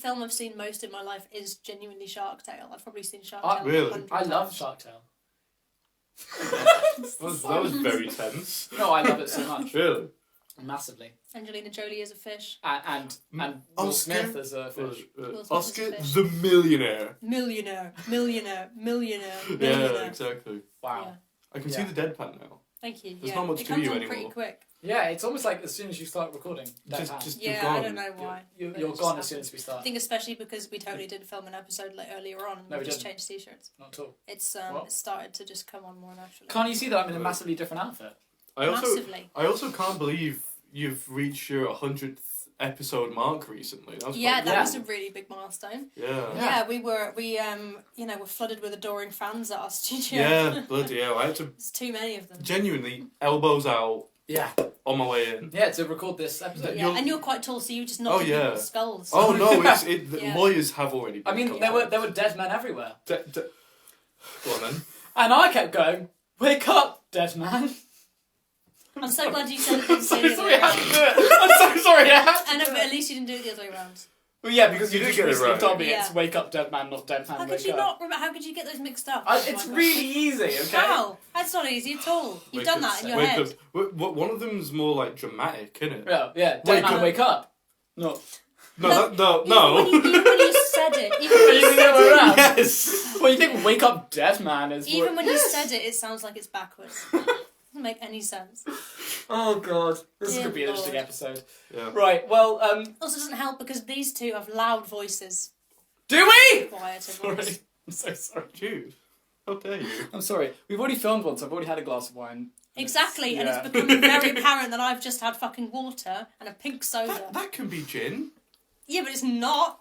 film I've seen most in my life is genuinely Shark Tale. I've probably seen Shark Tale. Really? I love Shark Tale. that was very tense. No, I love it so much. Really? Massively. Angelina Jolie is a fish. And Will Smith as a fish. Oscar the millionaire. Millionaire. Yeah, exactly. Wow. Yeah. I can see the deadpan now. Thank you. There's not much it to comes you on anymore. pretty quick. Yeah, it's almost like as soon as you start recording, Just Yeah, you're gone. I don't know why. you're but it just gone as soon happens. as we start. I think especially because we totally didn't film an episode like earlier on and No, we we just didn't. changed t-shirts. Not at all. It's What? it started to just come on more naturally. Can't you see that I'm in a massively different outfit? Massively. I also can't believe you've reached your 100th episode mark recently. That was That was a really big milestone. Yeah. Yeah, we were flooded with adoring fans at our studio. Yeah, bloody hell. I had to There's too many of them. genuinely elbows out Yeah. on my way in. Yeah, to record this episode. Yeah, and you're quite tall, so you just knocked yeah. people's skulls. Oh no, the Yeah. lawyers have already been I mean, contacted. there were dead men everywhere. Go on then. And I kept going, wake up, dead man. I'm so glad you said it. I'm so sorry I had to do it. I'm so sorry I had to I know, do but it. at least you didn't do it the other way around. Well, yeah, because you You just did get it recently right. told me Yeah. it's wake up, dead man, not dead man, How wake could you up. not remember? How could you get those mixed up? It's Oh my really gosh. easy, okay? How? That's not easy at all. You've Wake done up, that in your wake head. up. One of them's more like dramatic, isn't it? Yeah, dead Wake man, up. wake up. No. No. Even when you said it, Are you the other way around? Yes. Well, you think wake up, dead man is even when you said it, it sounds like it's backwards. Doesn't make any sense. Oh, God. This is Dear going to be an interesting Lord. episode. Yeah. Right, well, Also doesn't help because these two have loud voices. do we? Quieter Sorry. voice. I'm so sorry. Jude, how dare you? I'm sorry. We've already filmed once. I've already had a glass of wine. Exactly, and Yeah. it's becoming very apparent that I've just had fucking water and a pink soda. That can be gin. Yeah, but it's not.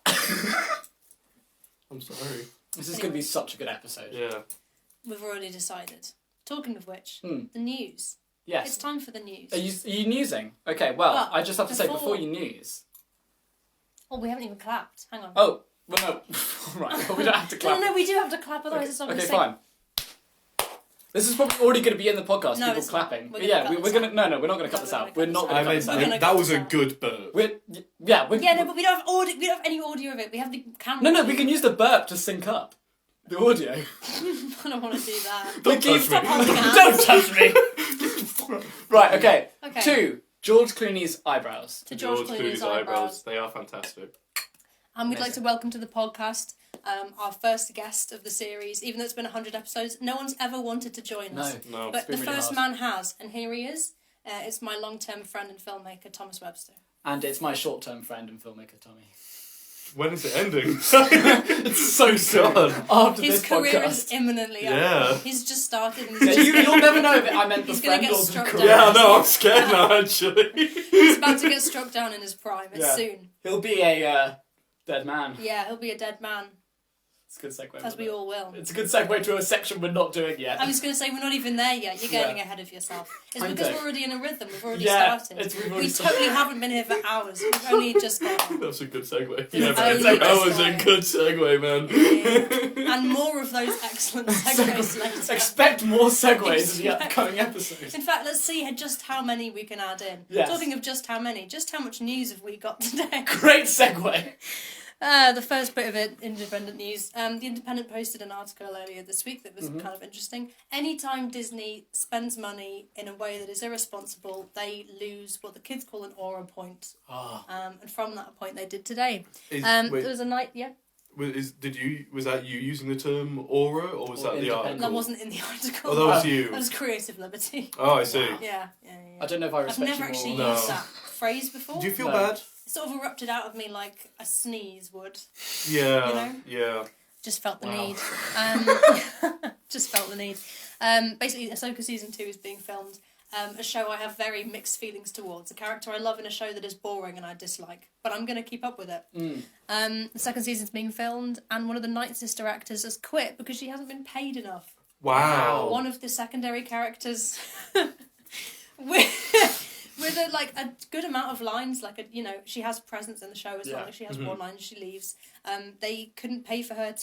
I'm sorry. This is going to be such a good episode. Yeah. We've already decided. Talking of which, Hmm. the news. Yes. It's time for the news. Are you newsing? Okay, well, Well, I just have to say, before- before you news... Oh, we haven't even clapped. Hang on. Oh, well, no. Right, well, we don't have to clap. No, we do have to clap, otherwise it's not going Okay, to sing. fine. This is probably already going to be in the podcast, No, people it's not. clapping. We're But gonna yeah, cut we're this going to... out. No, we're not going to cut No, this we're out. gonna We're cut not this going I to cut mean, this out. gonna that cut was this a out. good burp. We're We don't have any audio of it. We have the camera. No, we can use the burp to sync up the audio. I don't want to do that. Don't touch me. Stop holding hands. Don't touch me! Right, okay. Okay. 2. George Clooney's eyebrows. To George Clooney's eyebrows. They are fantastic. And we'd like Amazing. to welcome to the podcast our first guest of the series. Even though it's been 100 episodes, no one's ever wanted to join us. No. But the been really first hard. man has, and here he is. It's my long-term friend and filmmaker, Thomas Webster. And it's my short-term friend and filmmaker, Tommy. When is it ending? It's so soon. After His this career podcast. is imminently Yeah. over. He's just started. And Yeah, you'll never know if I meant the He's gonna friend get or the struck career. down. Yeah, I know. I'm scared now. Actually. He's about to get struck down in his prime. It's Yeah. soon. He'll be a dead man. Yeah, he'll be a dead man, It's a good segue. as wasn't we it? all will. It's a good segue to a section we're not doing yet. I was going to say, we're not even there yet. You're getting Yeah. ahead of yourself. It's I because know. we're already in a rhythm. We've already Yeah, started. we've already We started. totally haven't been here for hours. We've only just got on. That was a good segue. Yeah, that was a good segue, man. And more of those excellent segues later. Expect more segues in the Expect- upcoming episodes. In fact, let's see just how many we can add in. Yes. Talking of just how many, just how much news have we got today? Great segue. The first bit of it, independent news. The Independent posted an article earlier this week that was kind of interesting. Anytime Disney spends money in a way that is irresponsible, they lose what the kids call an aura point. Oh. And from that point, they did today. Is, There wait, was a night, yeah. was that you using the term aura, or was Or that the independent. article? That wasn't in the article. Oh, that was you. That was creative liberty. Oh, I see. Yeah. I don't know if I I've respect never you actually more. No. used that phrase before. Do you feel No. bad? It sort of erupted out of me like a sneeze would. Yeah. You know? Yeah. Just felt the Wow. need. Just felt the need. Basically, Ahsoka Season 2 is being filmed. A show I have very mixed feelings towards. A character I love in a show that is boring and I dislike. But I'm going to keep up with it. The second season's being filmed, and one of the Night Sister actors has quit because she hasn't been paid enough. Wow. One of the secondary characters... with a good amount of lines. She has presence in the show as well. Like she has one line, she leaves. They couldn't pay for her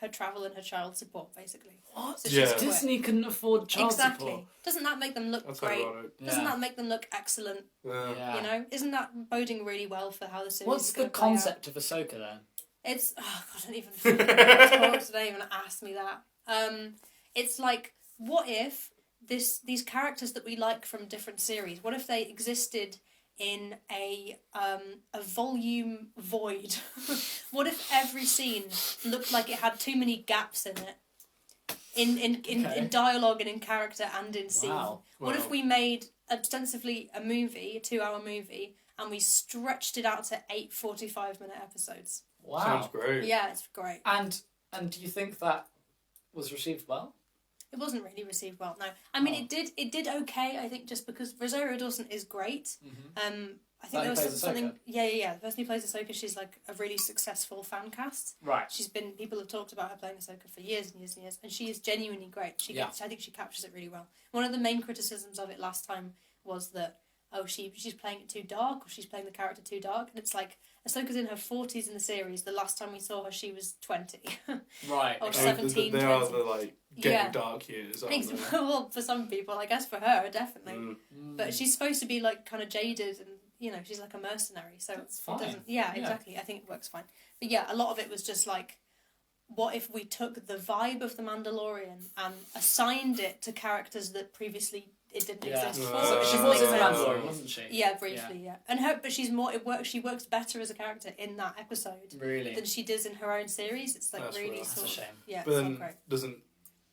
her travel and her child support, basically. What? So she's Disney couldn't afford child exactly. support. Doesn't that make them look That's great? ironic. Doesn't that make them look excellent? Yeah. You know, isn't that boding really well for how the series? What's is the gonna play out? concept of Ahsoka then? It's don't even ask me that. It's like, what if these characters that we like from different series, what if they existed in a volume void? What if every scene looked like it had too many gaps in it? In dialogue and in character and in scene. Wow. What if we made ostensibly a 2-hour movie, and we stretched it out to 8 45-minute episodes? Wow. Sounds great. Yeah, it's great. And do you think that was received well? It wasn't really received well. No, I mean it did okay. I think just because Rosario Dawson is great. Mm-hmm. I think there was something. Ahsoka? Yeah. The person who plays Ahsoka, she's like a really successful fan cast. Right. People have talked about her playing Ahsoka for years and years and years, and she is genuinely great. I think she captures it really well. One of the main criticisms of it last time was that she's playing it too dark, or she's playing the character too dark, and it's like Ahsoka's in her 40s in the series. The last time we saw her, she was 20. Right. Or Okay. 17, They 20. are the getting dark years, aren't they? Well, for some people, I guess for her, definitely. Mm. But she's supposed to be kind of jaded, and she's like a mercenary, so That's it fine. doesn't. Yeah, exactly. I think it works fine. But yeah, a lot of it was just like, what if we took the vibe of The Mandalorian and assigned it to characters that previously it didn't exist for? She It was makes in The sense. Mandalorian, wasn't she? Yeah, briefly, yeah. And but she's more. It works. She works better as a character in that episode Really? than she does in her own series. It's That's really right. sort That's a of shame. yeah. But It's then not great. doesn't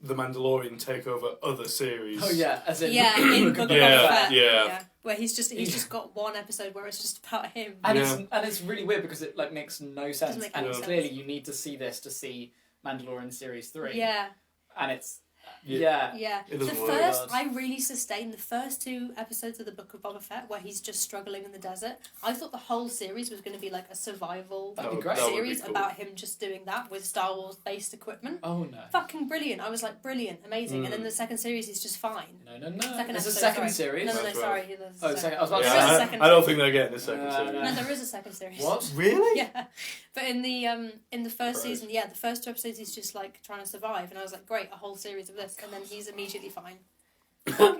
The Mandalorian take over other series? Oh yeah, as in Yeah, in Book of Yeah, Boba Fett. yeah. Where he's just got one episode where it's just about him. And Yeah. it's really weird because it makes no sense. make And any sense. clearly you need to see this to see Mandalorian series 3. Yeah. And it's Yeah. Yeah. It The doesn't work. first, I really sustained the first 2 episodes of the Book of Boba Fett where he's just struggling in the desert. I thought the whole series was going to be like a survival That'd be great. That would be series cool. about him just doing that with Star Wars based equipment. Oh no. Fucking brilliant. I was like, brilliant, amazing. And then the second series is just fine. No. Second There's a episode, second sorry. series. No, That's sorry. right. There's Oh, a second. I was about to There is a say. second I don't think they're getting a second No, series. no. No, there is a second series. What? Really? Yeah, but in the first Christ. season, the first 2 episodes he's just like trying to survive, and I was like, great, a whole series of this, and then he's immediately fine.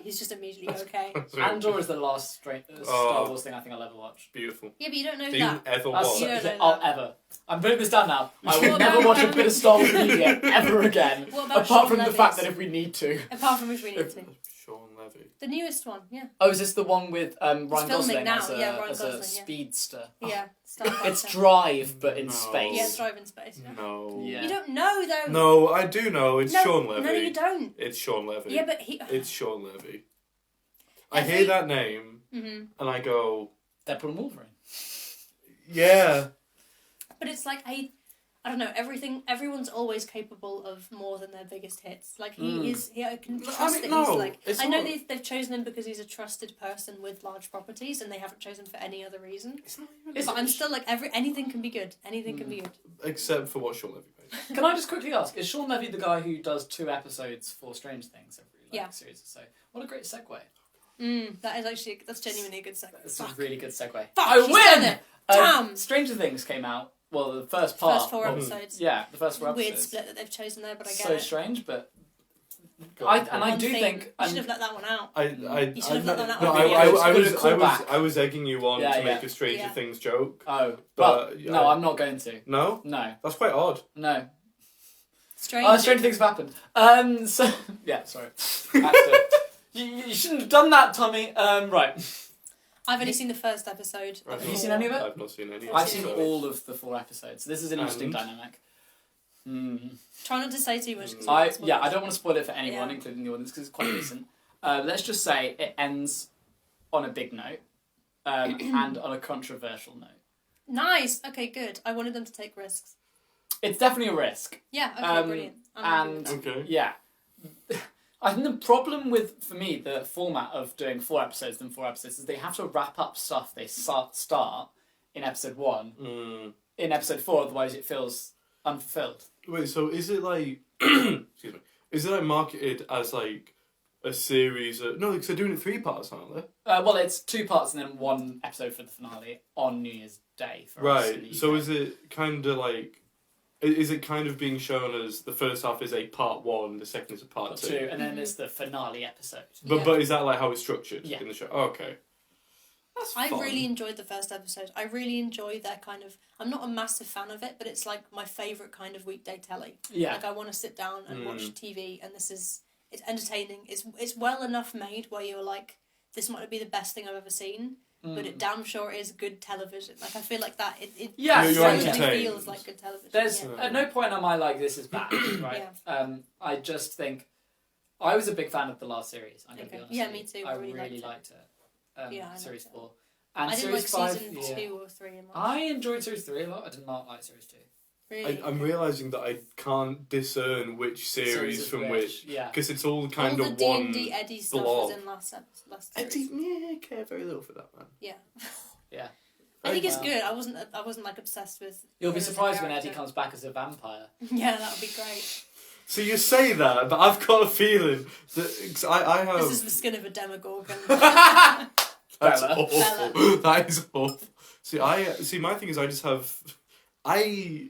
He's just immediately okay. That's really Andor is the last Star Wars thing I think I'll ever watch. beautiful. Yeah, but you don't know Do you that. ever That's watch? You don't know I'll that. ever. I'm putting this down now. I will What never about- watch a bit of Star Wars media ever again. What about Apart Sean from the Levy's? fact that if we need to. Apart from which we need to. Sean Levy. The newest one, yeah. Oh, is this the one with Ryan filming Gosling now, as a, yeah, Ryan as Gosling, a yeah. speedster? Yeah. It's Drive, but in No. space. Yeah, it's Drive in Space. Yeah. No. Yeah. You don't know though. No, I do know. It's No, Sean Levy. No, you don't. It's Sean Levy. Yeah, but he. It's Sean Levy. I Every- hear that name Mhm. and I go, Deadpool and Wolverine. yeah. But it's like I don't know. Everyone's always capable of more than their biggest hits. Like he is. I can No, I trust mean, that no, he's like. it's I know not- they've chosen him because he's a trusted person with large properties, and they haven't chosen for any other reason. It's not even. But I'm still like anything can be good. Anything can be good. Except for what Sean Levy made. Can I just quickly ask, is Sean Levy the guy who does 2 episodes for Strange Things every Yeah. series or so? What a great segue. That's genuinely a good segment. That's a really good segue. Fuck, I she's done win! it. Damn. Stranger Things came out. Well, the first part. First 4 of- episodes. Yeah, the first 4 episodes. Weird split that they've chosen there, but I get So it. strange, but Go I on. do One thing, think. you should have let that one out. I You should have let that no, one I, out. I, It's I, good was, to call back. I was egging you on Yeah, to yeah. make a Stranger Yeah. Things joke. Oh, But, no, I'm not going to. No? No, That's quite odd. no. Strange. Stranger Things have happened. So yeah, sorry. Accident. You shouldn't have done that, Tommy. Right. I've only seen the first episode. Right. Have you seen any of it? I've not seen any. I've seen episodes. all of the 4 episodes. This is an interesting And? dynamic. Try not to say too much. 'cause I it's spoilers. don't want to spoil it for anyone, Yeah. including the audience, because it's quite recent. Let's just say it ends on a big note and on a controversial note. Nice. Okay, good. I wanted them to take risks. It's definitely a risk. Yeah. Okay. Brilliant. I'm happy with And that. Okay. yeah, I think the problem with, for me, the format of doing 4 episodes than 4 episodes is they have to wrap up stuff they start in episode 1 in episode 4, otherwise it feels unfulfilled. Wait, so is it like... excuse me. Is it like marketed as like a series. No, because they're doing it 3 parts, aren't they? Well, it's 2 parts and then 1 episode for the finale on New Year's Day. For us in the Right. UK. So is it kind of like? Is it kind of being shown as the first half is a part 1, the second is a part 2? and then there's the finale episode. But is that like how it's structured Yeah. in the show? Oh, okay. That's I fun. really enjoyed the first episode. I really enjoy their kind of. I'm not a massive fan of it, but it's like my favourite kind of weekday telly. Yeah. Like I want to sit down and watch TV, and it's entertaining. It's well enough made where you're like, this might not be the best thing I've ever seen, but it damn sure is good television. Like I feel like that. It Yeah, you're certainly entertained. feels like good television. There's yeah. at no point am I like this is bad, right? I just think I was a big fan of the last series. I'm gonna be honest. Yeah, with me you. too. I really really liked liked it. Yeah, I series liked it. 4. And I didn't like series 5, season yeah. 2 or 3 and I enjoyed series 3 a lot. I did not like series 2. Really? I'm realising that I can't discern which series is from which. Yeah. Because it's all kind all of the one D&D Eddie stuff blob. was in last series. Eddie, yeah, I care very little for that, man. Yeah. Yeah. I think it's Wow. good. I wasn't like obsessed with. You'll him be as a surprised when Eddie character. comes back as a vampire. Yeah, that would be great. So you say that, but I've got a feeling that 'cause I have. This is the skin of a demogorgon. That's Bella. awful. That is awful. See, my thing is, I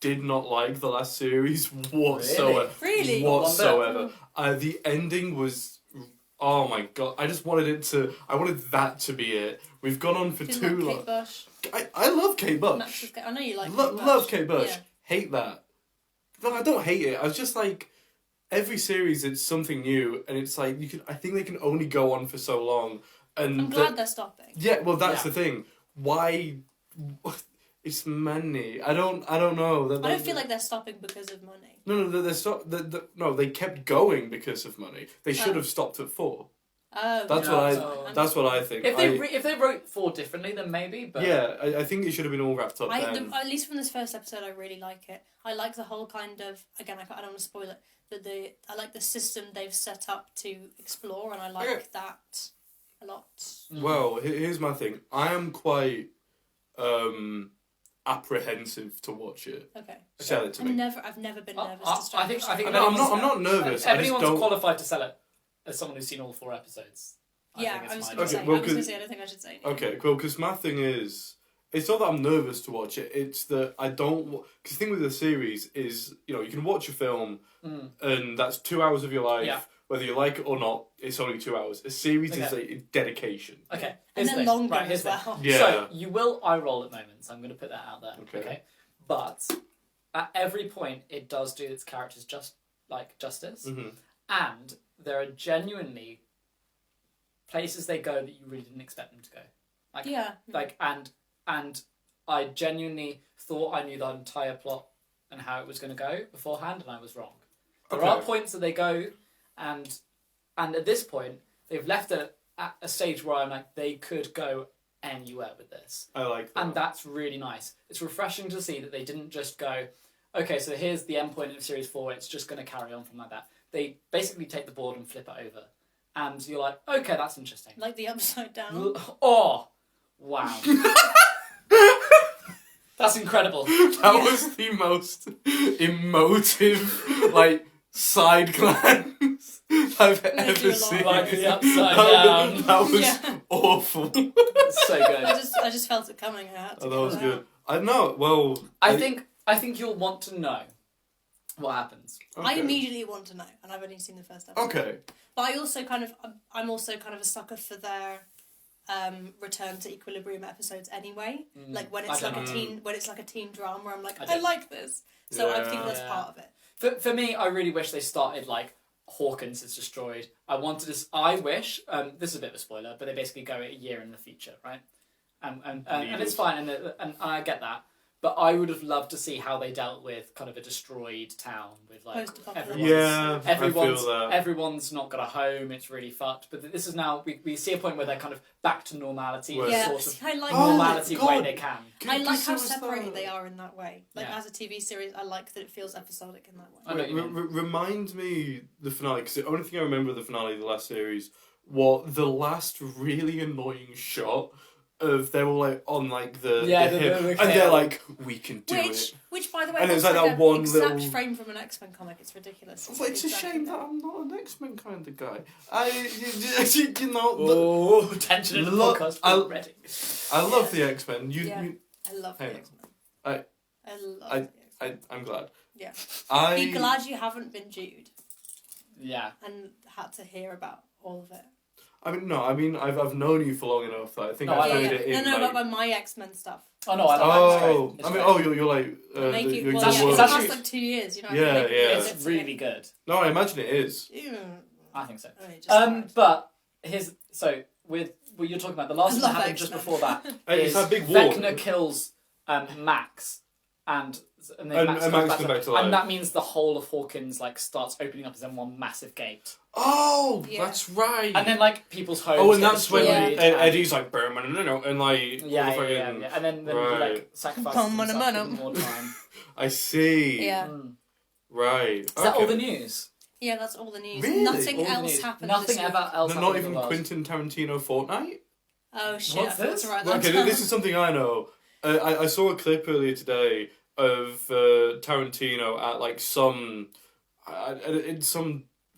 did not like the last series whatsoever. Really? Whatsoever. The ending was. Oh my god! I just wanted it to. I wanted that to be it. We've gone on for Isn't too that long. Kate Bush? I love Kate Bush. Match with I know you like. Love Kate Bush. Yeah. Hate that. No, I don't hate it. I was just like, every series it's something new, and it's like you can. I think they can only go on for so long. And I'm glad they're stopping. yeah, well, that's Yeah. the thing. Why? It's money. I don't know. I don't feel like they're stopping because of money. No, no, they kept going because of money. They should have stopped at 4. Oh, That's no. That's what I think. If they wrote 4 differently, then maybe. But Yeah, I think it should have been all wrapped up then. At least from this first episode, I really like it. I like the whole kind of I don't want to spoil it, but I like the system they've set up to explore, and I like that a lot. Well, here's my thing. I am quite apprehensive to watch it. Okay. Sell it to me. I've never been nervous to I think start. if No, I'm anyone's- not nervous. If I just anyone's don't. qualified to sell it as someone who's seen all 4 episodes. Yeah, think I it's was fine. going to Okay, say. well, I was going to 'cause- say. I don't think I should say. Okay, cool. Because my thing is, it's not that I'm nervous to watch it. It's that I don't. Because the thing with the series is, you can watch a film, and that's 2 hours of your life. Yeah. Whether you like it or not, it's only 2 hours. A series is Okay. a dedication. Okay. And here's then the thing. longer Right, here's as the thing. well. Yeah. So you will eye roll at moments. I'm going to put that out there. Okay. But at every point, it does do its characters justice, Mm-hmm. and there are genuinely places they go that you really didn't expect them to go. And I genuinely thought I knew the entire plot and how it was going to go beforehand, and I was wrong. There Okay. are points that they go, and at this point, they've left it at a stage where I'm like, they could go anywhere with this. I like that. And that's really nice. It's refreshing to see that they didn't just go, okay, so here's the end point of Series 4, it's just going to carry on from like that. They basically take the board and flip it over. And you're like, okay, that's interesting. Like the upside down. Oh, wow. That's incredible. That was the most emotive, side glance I've ever seen. Like the upside down. That was Yeah. awful. It's so good. I just felt it coming. I had to Oh, that get was it good. out. I know. Well, I think you'll want to know what happens. I okay. immediately want to know, and I've only seen the first episode. Okay. But I'm also kind of a sucker for their return to equilibrium episodes anyway. Like when it's I like don't a teen drama, I'm like, I I don't. like this. So I think Yeah. that's Yeah. part of it. For me, I really wish they started like Hawkins is destroyed. I wish this is a bit of a spoiler, but they basically go a year in the future, right? And it's fine, and I get that. But I would have loved to see how they dealt with kind of a destroyed town with like Post-apocalypse. Yeah, everyone's not got a home. It's really fucked. But this is now we see a point where they're kind of back to normality, Well, in Yeah, the sort of I like normality God. way they can. I like how This was separated the- they are in that way. Like Yeah. as a TV series, I like that it feels episodic in that way. I know what you mean. Remind me the finale, because the only thing I remember of the finale of the last series was the last really annoying shot of they're all like on like the the hip, hill. and they're like, we can do it. Which, by the way, And it's looks like like that a one exact little- frame from an X-Men comic. It's ridiculous. Well, it's a exactly shame that. that I'm not an X-Men kind of guy. You know, Oh, tension in the podcast already. I love the X-Men. I love the Hang on. X-Men. I love the X-Men. I'm glad. Yeah. I Be glad you haven't been Jude Yeah. and had to hear about all of it. I've known you for long enough that I think No, I've I- heard yeah, it in No, like... but my X-Men stuff. Oh no, I love Oh, it. It's I mean, great. you're like Make it, you're well, the yeah, world. it's actually- last like 2 years, you know. Yeah, yeah. It's really good. No, I imagine it is. I think so. Only just started. But with what you're talking about, the last I thing that love happened just X-Men. before that Hey, it's is that big war. Vecna kills Max, and then And Max Max comes comes back to life. and that means the whole of Hawkins like starts opening up as in one massive gate, Oh, Yeah. that's right. and then like people's homes. oh, and get that's when destroyed, Eddie's like, and like, yeah, all the yeah, fucking- and then he Right. like sacrifices himself to give them more time. I see. Yeah. Right. Is that all the news? Yeah, that's all the news. Really? Nothing All the else news. happened Nothing this week. ever else. No, happened not in even the world. Quentin Tarantino Fortnite? Oh shit, What's I forgot this? to write that Okay, down. this is something I know. I saw a clip earlier today of Tarantino at like some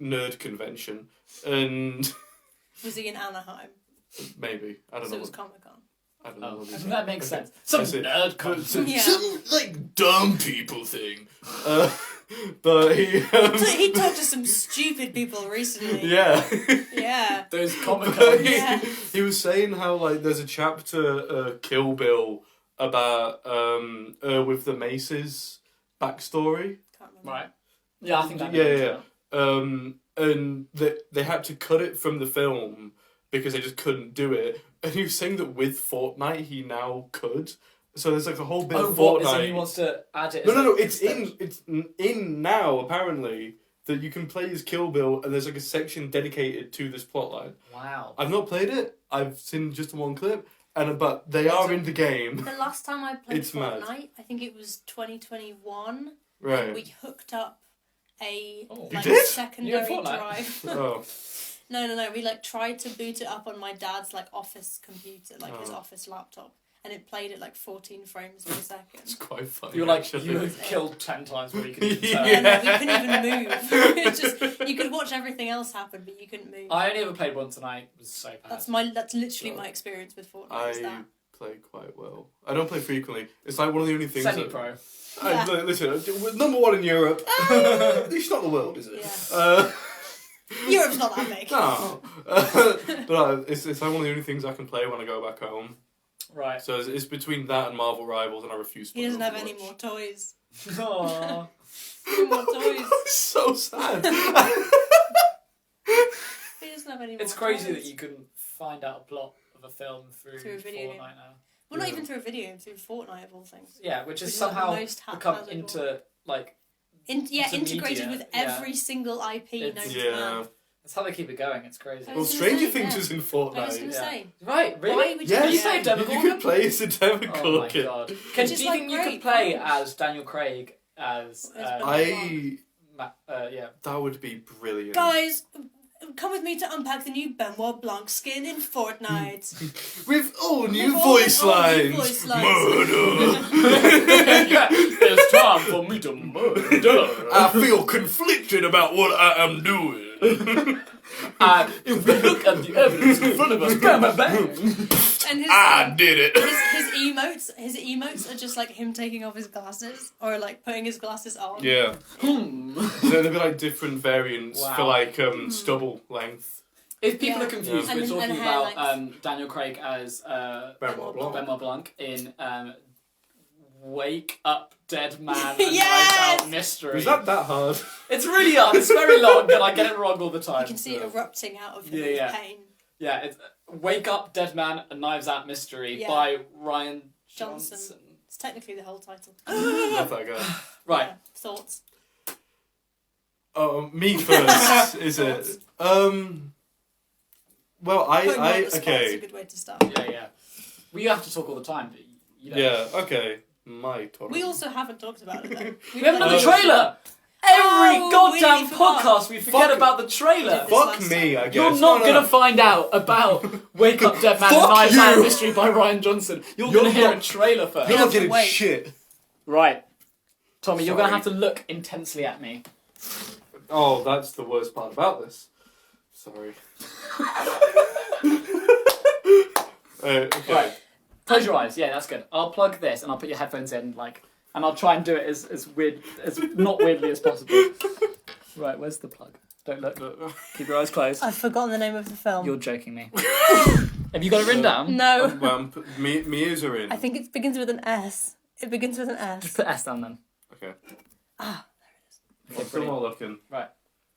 nerd convention, and Was he in Anaheim? maybe I don't So know. it was Comic Con. I don't know. Oh, what it is. that makes Okay. sense. Some That's it. nerd But content. Yeah. some like dumb people thing. But he He talked to some stupid people recently. yeah. Yeah. Those Comic But Con. Yeah. he was saying how like there's a chapter Kill Bill about with the Maces backstory. Can't remember. Right. Yeah, I think that. Yeah. And they had to cut it from the film because they just couldn't do it. And he was saying that with Fortnite he now could. So there's like a whole bit Oh, of what? Fortnite. So he wants to add it? No, as a- it's in now apparently that you can play as Kill Bill, and there's like a section dedicated to this plotline. Wow. I've not played it. I've seen just one clip, but they are in the game. The last time I played It's mad. Fortnite, I think it was 2021. Right. We hooked up a Oh. like You did? secondary You had Fortnite? drive. Oh. No. We like tried to boot it up on my dad's like office computer, like his Oh. office laptop, and it played at like 14 frames per It's second. quite funny. You were like, actually. you had killed 10 times where you could even turn. Yeah. No, we couldn't even move. It's just you could watch everything else happen, but you couldn't move. I only ever played once and I was so bad. That's literally my experience with Fortnite. Is I that. play quite well. I don't play frequently. It's like one of the only things. Semi-pro. Listen, we're number one in Europe. It's not the world, is it? Yeah. Europe's not that big. No. But it's like one of the only things I can play when I go back home. Right. So it's between that and Marvel Rivals, and I refuse to play He doesn't have Overwatch. any more toys. Aww. No more toys. So sad. He doesn't have any more It's crazy toys. that you can find out a plot of a film through Through a video Fortnite game. now. Well, not Yeah. even through a video, through Fortnite of all things. Yeah, which has Which is like the somehow most become haphazard into, like, It's To integrated media, with yeah. every single IP known It's- to Yeah. man. that's how they keep it going. It's crazy. I Well, was gonna Stranger say, Things yeah. is in I was Fortnite. going to Yeah. say. Right, really? Why would Yes. Can you yeah. play You Demogorgon? could play as a Oh my Demogorgon. god. Which Do is, you like, think you could great, play cool. as Daniel Craig as... I yeah. that would be brilliant. Guys, come with me to unpack the new Benoit Blanc skin in Fortnite. With all new With all the- voice all new lines. voice lines. Murder. Yeah, it's time for me to murder. I feel conflicted about what I am doing. And if we look at the evidence in front of us, bang, bang, bang. And I did it. his emotes are just like him taking off his glasses or like putting his glasses on. Yeah. Hmm. There'll be like different variants Wow. for like stubble length. If people Yeah. are confused, Yeah. we're And talking hair about Daniel Craig as Benoit Blanc. Benoit Blanc in Wake Up Dead Man and Yes! Knives Out Mystery. Was that hard? It's really hard. It's very long, and I get it wrong all the time. You can see it erupting out of him Yeah, with yeah. pain. Yeah, it's Wake Up Dead Man and Knives Out Mystery Yeah. by Ryan Johnson. Johnson. It's technically the whole title. Love that guy. Right. Yeah. Thoughts? Me first, is Thoughts? it? Well, Putting you on I the spot is a okay. good way to start. Yeah. We have to talk all the time, but you don't. Yeah, okay. My turn. We also haven't talked about it though. We have another trailer! Every Oh, goddamn we forgot. podcast we forget Fuck- about the trailer. This Fuck last me, time. I guess. You're not No, gonna no. find out about Wake Up Dead Man and Fuck Knives Out you. Mystery by Ryan Johnson. You're You're gonna hear a not- trailer first. You're have not to getting wait. shit. Right. Tommy, you're gonna Sorry. have to look intensely at me. Oh, that's the worst part about this. Sorry. Okay. Right. Close your eyes. Yeah, that's good. I'll plug this and I'll put your headphones in, and I'll try and do it as weird, as not weirdly as possible. Right, where's the plug? Don't look. Keep your eyes closed. I've forgotten the name of the film. You're joking me. Have you got it written down? No. My ears are in. I think it begins with an S. It begins with an S. Just put S down then. Okay. Ah, I'm still not looking. Right.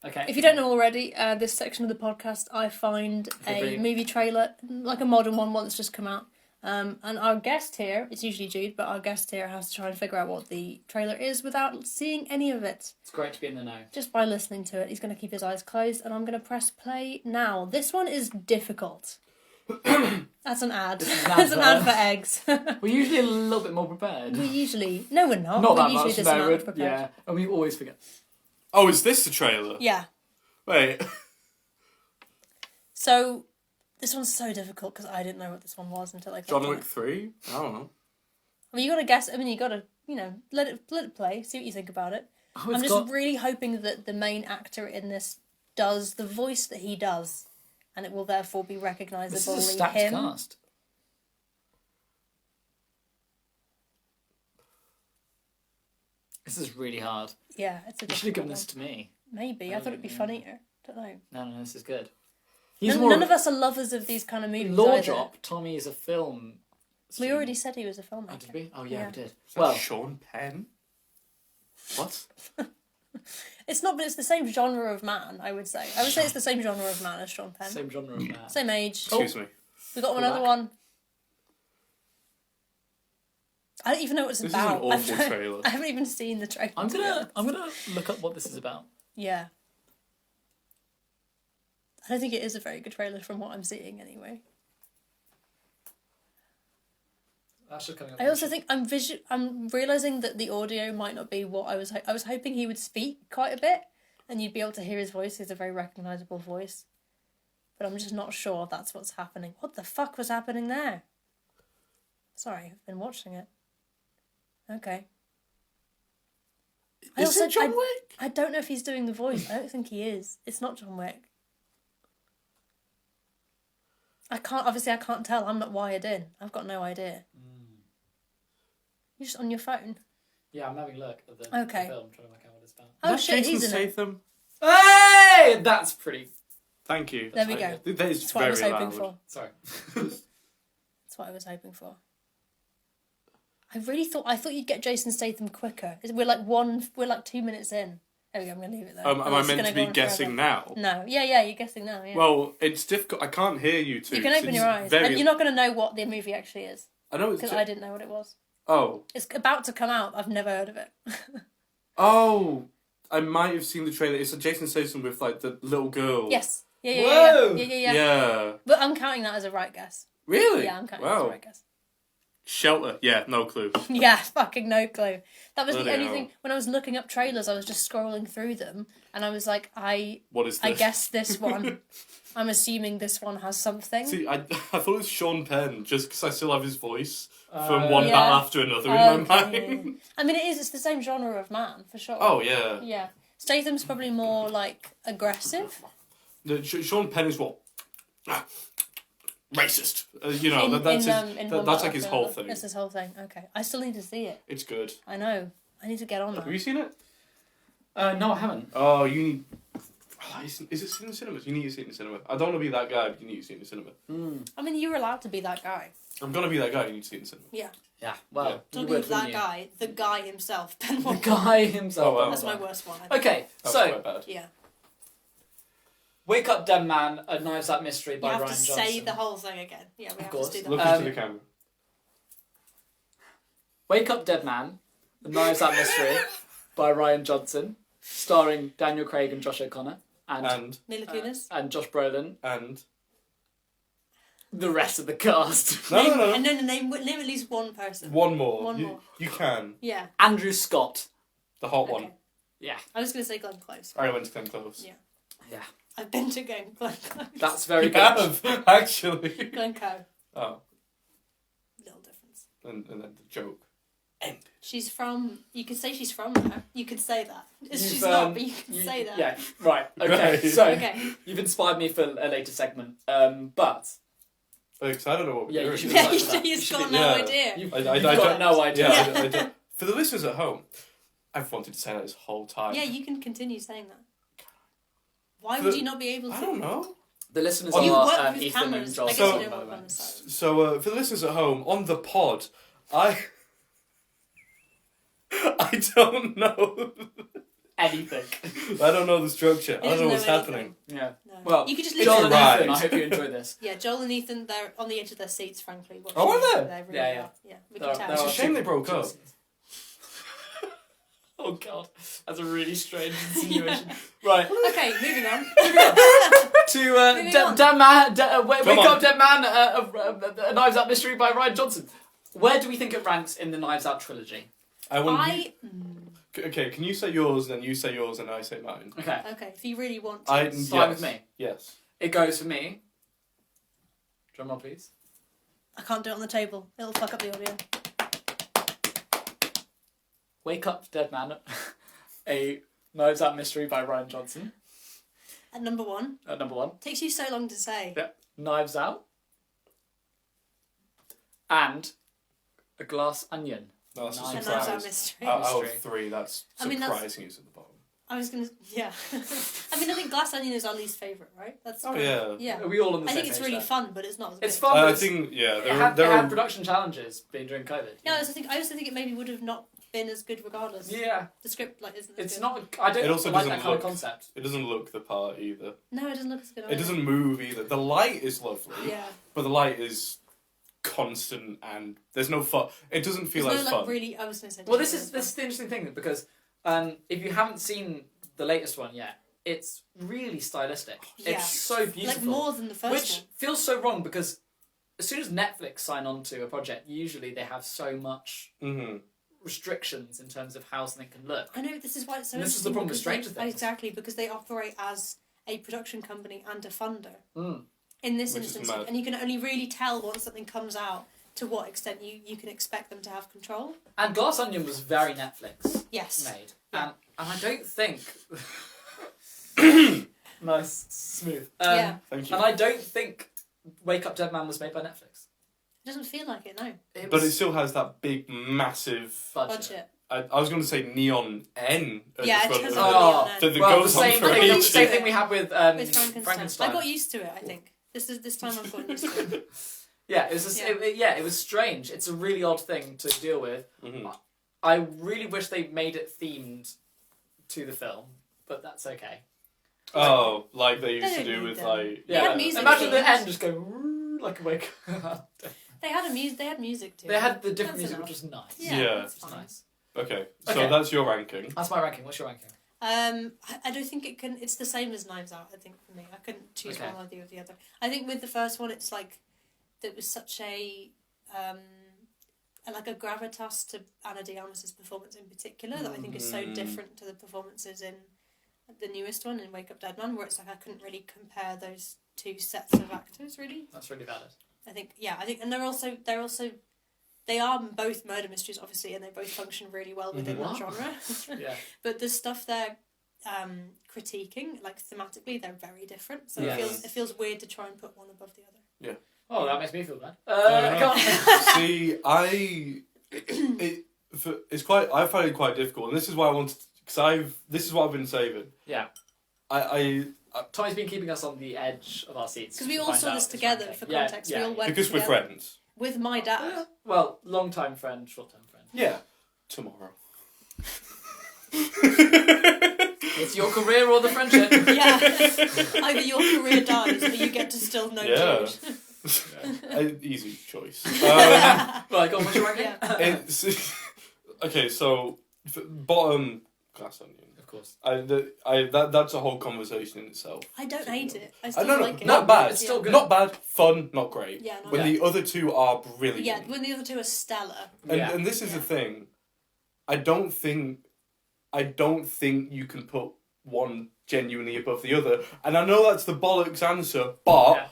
Okay. If you don't know already, this section of the podcast, I find Okay, a brilliant. movie trailer, like a modern one that's just come out. And our guest here, it's usually Jude, but our guest here has to try and figure out what the trailer is without seeing any of it. It's great to be in the know. Just by listening to it. He's going to keep his eyes closed, and I'm going to press play now. This one is difficult. That's an ad. This is an It's an ad advert. for eggs. We're usually a little bit more prepared. We usually... No, we're not. Not we're that usually much, this no. amount prepared. Yeah, and we always forget. Oh, is this the trailer? Yeah. Wait. So, this one's so difficult because I didn't know what this one was until I John clicked on Wick it. 3? I don't know. I mean, you got to guess. I mean, you got to, let it play. See what you think about it. Oh, I'm it's just got... really hoping that the main actor in this does the voice that he does, and it will therefore be This recognisable is a stacked him. cast. This is really hard. Yeah, it's a You should have given difficult this to me. one. Maybe. I thought it'd be funnier. Don't know. No, this is good. None of us are lovers of these kind of movies. Law either. Drop. Tommy is a film. We already said he was a filmmaker. Oh, did we? Oh, yeah, Yeah. we did. Is that Well, Sean Penn? What? It's not, but it's the same genre of man. I would say. I would say it's the same genre of man as Sean Penn. same genre of man. Same age. Excuse me. We got Go another back. one. I don't even know what it's This about. is an awful trailer. I haven't even seen the trailer. I'm to be gonna honest. look up what this is about. Yeah. I don't think it is a very good trailer from what I'm seeing anyway. That's just coming up. I also think I'm realizing that the audio might not be what I was. I was hoping he would speak quite a bit, and you'd be able to hear his voice. It's a very recognizable voice, but I'm just not sure that's what's happening. What the fuck was happening there? Sorry, I've been watching it. Okay. Is it John Wick? I don't know if he's doing the voice. I don't think he is. It's not John Wick. I can't tell. I'm not wired in. I've got no idea. You're just on your phone. Yeah, I'm having a look at the Okay. film, trying to work out what it's about. Oh Is that shit, Jason he's in it. Statham? Hey, that's pretty. Thank you. There we very go. good. That is That's what I very was hoping loud. for. Sorry. That's what I was hoping for. I thought you'd get Jason Statham quicker. We're like 2 minutes in. There we go, I'm gonna leave it there. Am I Otherwise it's meant gonna to go be on guessing forever. now? No. Yeah, you're guessing now, yeah. Well, it's difficult. I can't hear you two. You can 'cause open it's your eyes. very- And you're not gonna know what the movie actually is. I know it's. Because I didn't know what it was. Oh. It's about to come out. I've never heard of it. Oh. I might have seen the trailer. It's a Jason Statham with like the little girl. Yes. Yeah. Whoa! Yeah. Yeah. But I'm counting that as a right guess. Really? Yeah, I'm counting that as a Wow. right guess. Shelter. Yeah. No clue. Yeah, fucking no clue. That was the Bloody only hell. thing. When I was looking up trailers, I was just scrolling through them, and I was like, What is this? I guess this one. I'm assuming this one has something. See, I thought it was Sean Penn just because I still have his voice from one Yeah. battle after another in my Okay. mind. I mean, it's the same genre of man for sure. Oh yeah. Yeah. Statham's probably more like aggressive. Sean Penn is what? Racist. In one that's battle like his after whole another. thing. That's his whole thing. Okay, I still need to see it. It's good. I know. I need to get on Have that. you seen it? No, I haven't. Oh, you need. Oh, is it seen in the cinemas? You need to see it in the cinema. I don't want to be that guy, but you need to see it in the cinema. I mean, you're allowed to be that guy. I'm gonna be that guy. You need to see it in the cinema. Yeah. Yeah. Well, Yeah. you Talking would, of that wouldn't you? guy, the guy himself, Ben The Walker. guy himself. Oh, wow. That's my worst one. I think. Okay, That was so quite bad. Yeah. Wake Up Dead Man, A Knives Out Mystery You by have Ryan to Johnson. say the whole thing again. Yeah, we have course. to do that. Look Um, into the camera. Wake Up Dead Man, A Knives Out Mystery by Ryan Johnson, starring Daniel Craig and Josh O'Connor, and Mila Kunis. Josh Brolin, And the rest of the cast. no. Name at least one person. One more. One you, more. You can. Yeah. Andrew Scott, The hot Okay. one. Yeah. I was going to say Glenn Close. I went to Glenn Close. Yeah. Yeah. I've been to Glenn Close. That's very You good. have, actually. Glen Coe. Oh, Little difference. and then the joke ended. She's from. You could say she's from there. You could say that. She's You've, not, but you can say that. Yeah, right. Okay, Right. so Okay. you've inspired me for a later segment. But Because I don't know what we're Yeah, you doing. should- Yeah, like that. you've You got should no yeah. idea. you've, I you've don't- got no idea. Yeah, I don't. For the listeners at home, I've wanted to say that this whole time. Yeah, you can continue saying that. Why For would the- you not be able to? I don't know. The listeners You are work with Ethan and cameras. Joel. I guess So- you don't by the work way. on the side. So, for the listeners at home, on the pod, I don't know. Anything. I don't know the structure. I don't know what's anything. happening. Yeah. No. Well, you could just leave Joel it and there. right. Ethan, I hope you enjoy this. Yeah, Joel and Ethan, they're on the edge of their seats, frankly. Watching Oh, are it. they? They're really Yeah, yeah. are. Yeah, we There can are- tell. there It's a are shame they broke up. Oh god, that's a really strange insinuation. Right, Okay, moving on. to Moving on. Dead Man, Wake Come Up on. Dead Man, a Knives Out mystery by Ryan Johnson. Where do we think it ranks in the Knives Out trilogy? I want you. I Okay, can you say yours, then you say yours, and I say mine? Okay, okay. If you really want to, I fine with me. Yes. It goes for me. Drum roll, please. I can't do it on the table. It'll fuck up the audio. Wake Up Dead Man, a Knives Out mystery by Ryan Johnson. At number one, At number one. takes you so long to say. Yeah. Knives Out. And A Glass Onion. That's a Knives And surprise. that's our mystery. Out of Mystery. 3, that's I mean, that's- surprising it's at the bottom. I was gonna, yeah. I mean, I think Glass Onion is our least favourite, right? That's Oh, yeah. yeah. Are we all on the I same think it's page really there? fun, but it's not as good. It's fun. I but think, yeah, It there had, there it had are. production challenges being during COVID. Yeah, I also think it maybe would have not been as good regardless. Yeah. The script like isn't. As It's good. not. I don't It also like doesn't that kind of look- concept. It doesn't look the part either. No, it doesn't look as good. It either. doesn't move either. The light is lovely, Yeah. but the light is constant and there's no fun. It doesn't feel There's as no like fun. really. I was gonna say. Well, doesn't this is really the interesting thing because if you haven't seen the latest one yet, it's really stylistic. Yeah. It's so fun. beautiful, Like more than the first which one. feels so wrong because as soon as Netflix sign on to a project, usually they have so much Mm-hmm. restrictions in terms of how something can look. I know this is why it's so. And this is the interesting problem with because Stranger they, Things. Exactly because they operate as a production company and a funder. Mm. In this Which is instance, mad. and you can only really tell once something comes out to what extent you can expect them to have control. And Glass Onion was very Netflix Yes. made, Yeah. and I don't think. Nice, smooth. Yeah. Thank you. And I don't think Wake Up Dead Man was made by Netflix. It doesn't feel like it, no. But it still has that big, massive. Budget. I was going to say neon N. At Yeah, the it front has of a Oh. it. really on That it. that Well, the goes on same for thing. ages. Same thing we had with With Frankenstein. I got used to it, I think. This time I've gotten used to it. Yeah, it was just, Yeah. it was strange. It's a really odd thing to deal with. Mhm. I really wish they made it themed to the film, but that's okay. Oh, like they used They to don't do need with them. like. They had Yeah, music imagine the themes. end just going like a wake. They had music too. They had the different That's music, enough. which was nice. Yeah. that's It's fine. nice. Okay, so Okay. that's your ranking. That's my ranking. What's your ranking? I don't think it can. It's the same as Knives Out. I think for me, I couldn't choose Okay. one or the other. I think with the first one, it's like there was such a like a gravitas to Ana de Armas's performance in particular that I think is so Mm. different to the performances in the newest one in Wake Up Dead Man, where it's like I couldn't really compare those two sets of actors really. That's really valid. I think, and they are both murder mysteries, obviously, and they both function really well within that genre. Yeah. But the stuff they're critiquing, like thematically, they're very different. So Yes. it feels weird to try and put one above the other. Oh, that makes me feel bad. Uh, Come on. See, I find it quite difficult, and this is why I wanted, this is what I've been saving. Yeah. I Tommy's been keeping us on the edge of our seats. Because we to all find saw out this his together ranking. for context. We all went because we're together friends. with my dad. Well, long-time friend, short-term friend. Yeah. Tomorrow. It's your career or the friendship. Yeah. Either your career dies or you get to still know Yeah. George. Easy choice. Right, go on, what's your ranking? Yeah. It's, okay, so bottom Glass Onion. Of course. That's a whole conversation in itself. I don't hate it. I I still don't know, like it. not bad. It's still good. Not bad. Fun. Not great. Yeah, not When Yeah. the other two are brilliant. Yeah, when the other two are stellar. And, Yeah. and this is Yeah. the thing. I don't think I don't think you can put one genuinely above the other. And I know that's the bollocks answer, but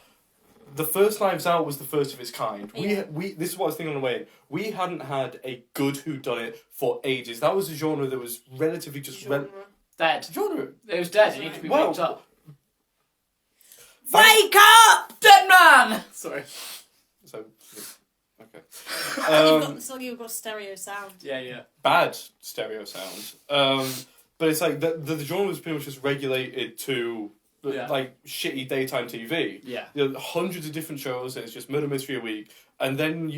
the first Knives Out was the first of its kind. Yeah. We this is what I was thinking on the way. We hadn't had a good whodunit for ages. That was a genre that was relatively just dead. Genre. It was dead. It needed to be waked up. Wake up! Dead man! Sorry. So, okay. You've got stereo sound. Yeah. Bad stereo sound. But it's like the genre was pretty much just regulated to like shitty daytime TV. Yeah. You know, hundreds of different shows, and it's just murder mystery a week. And then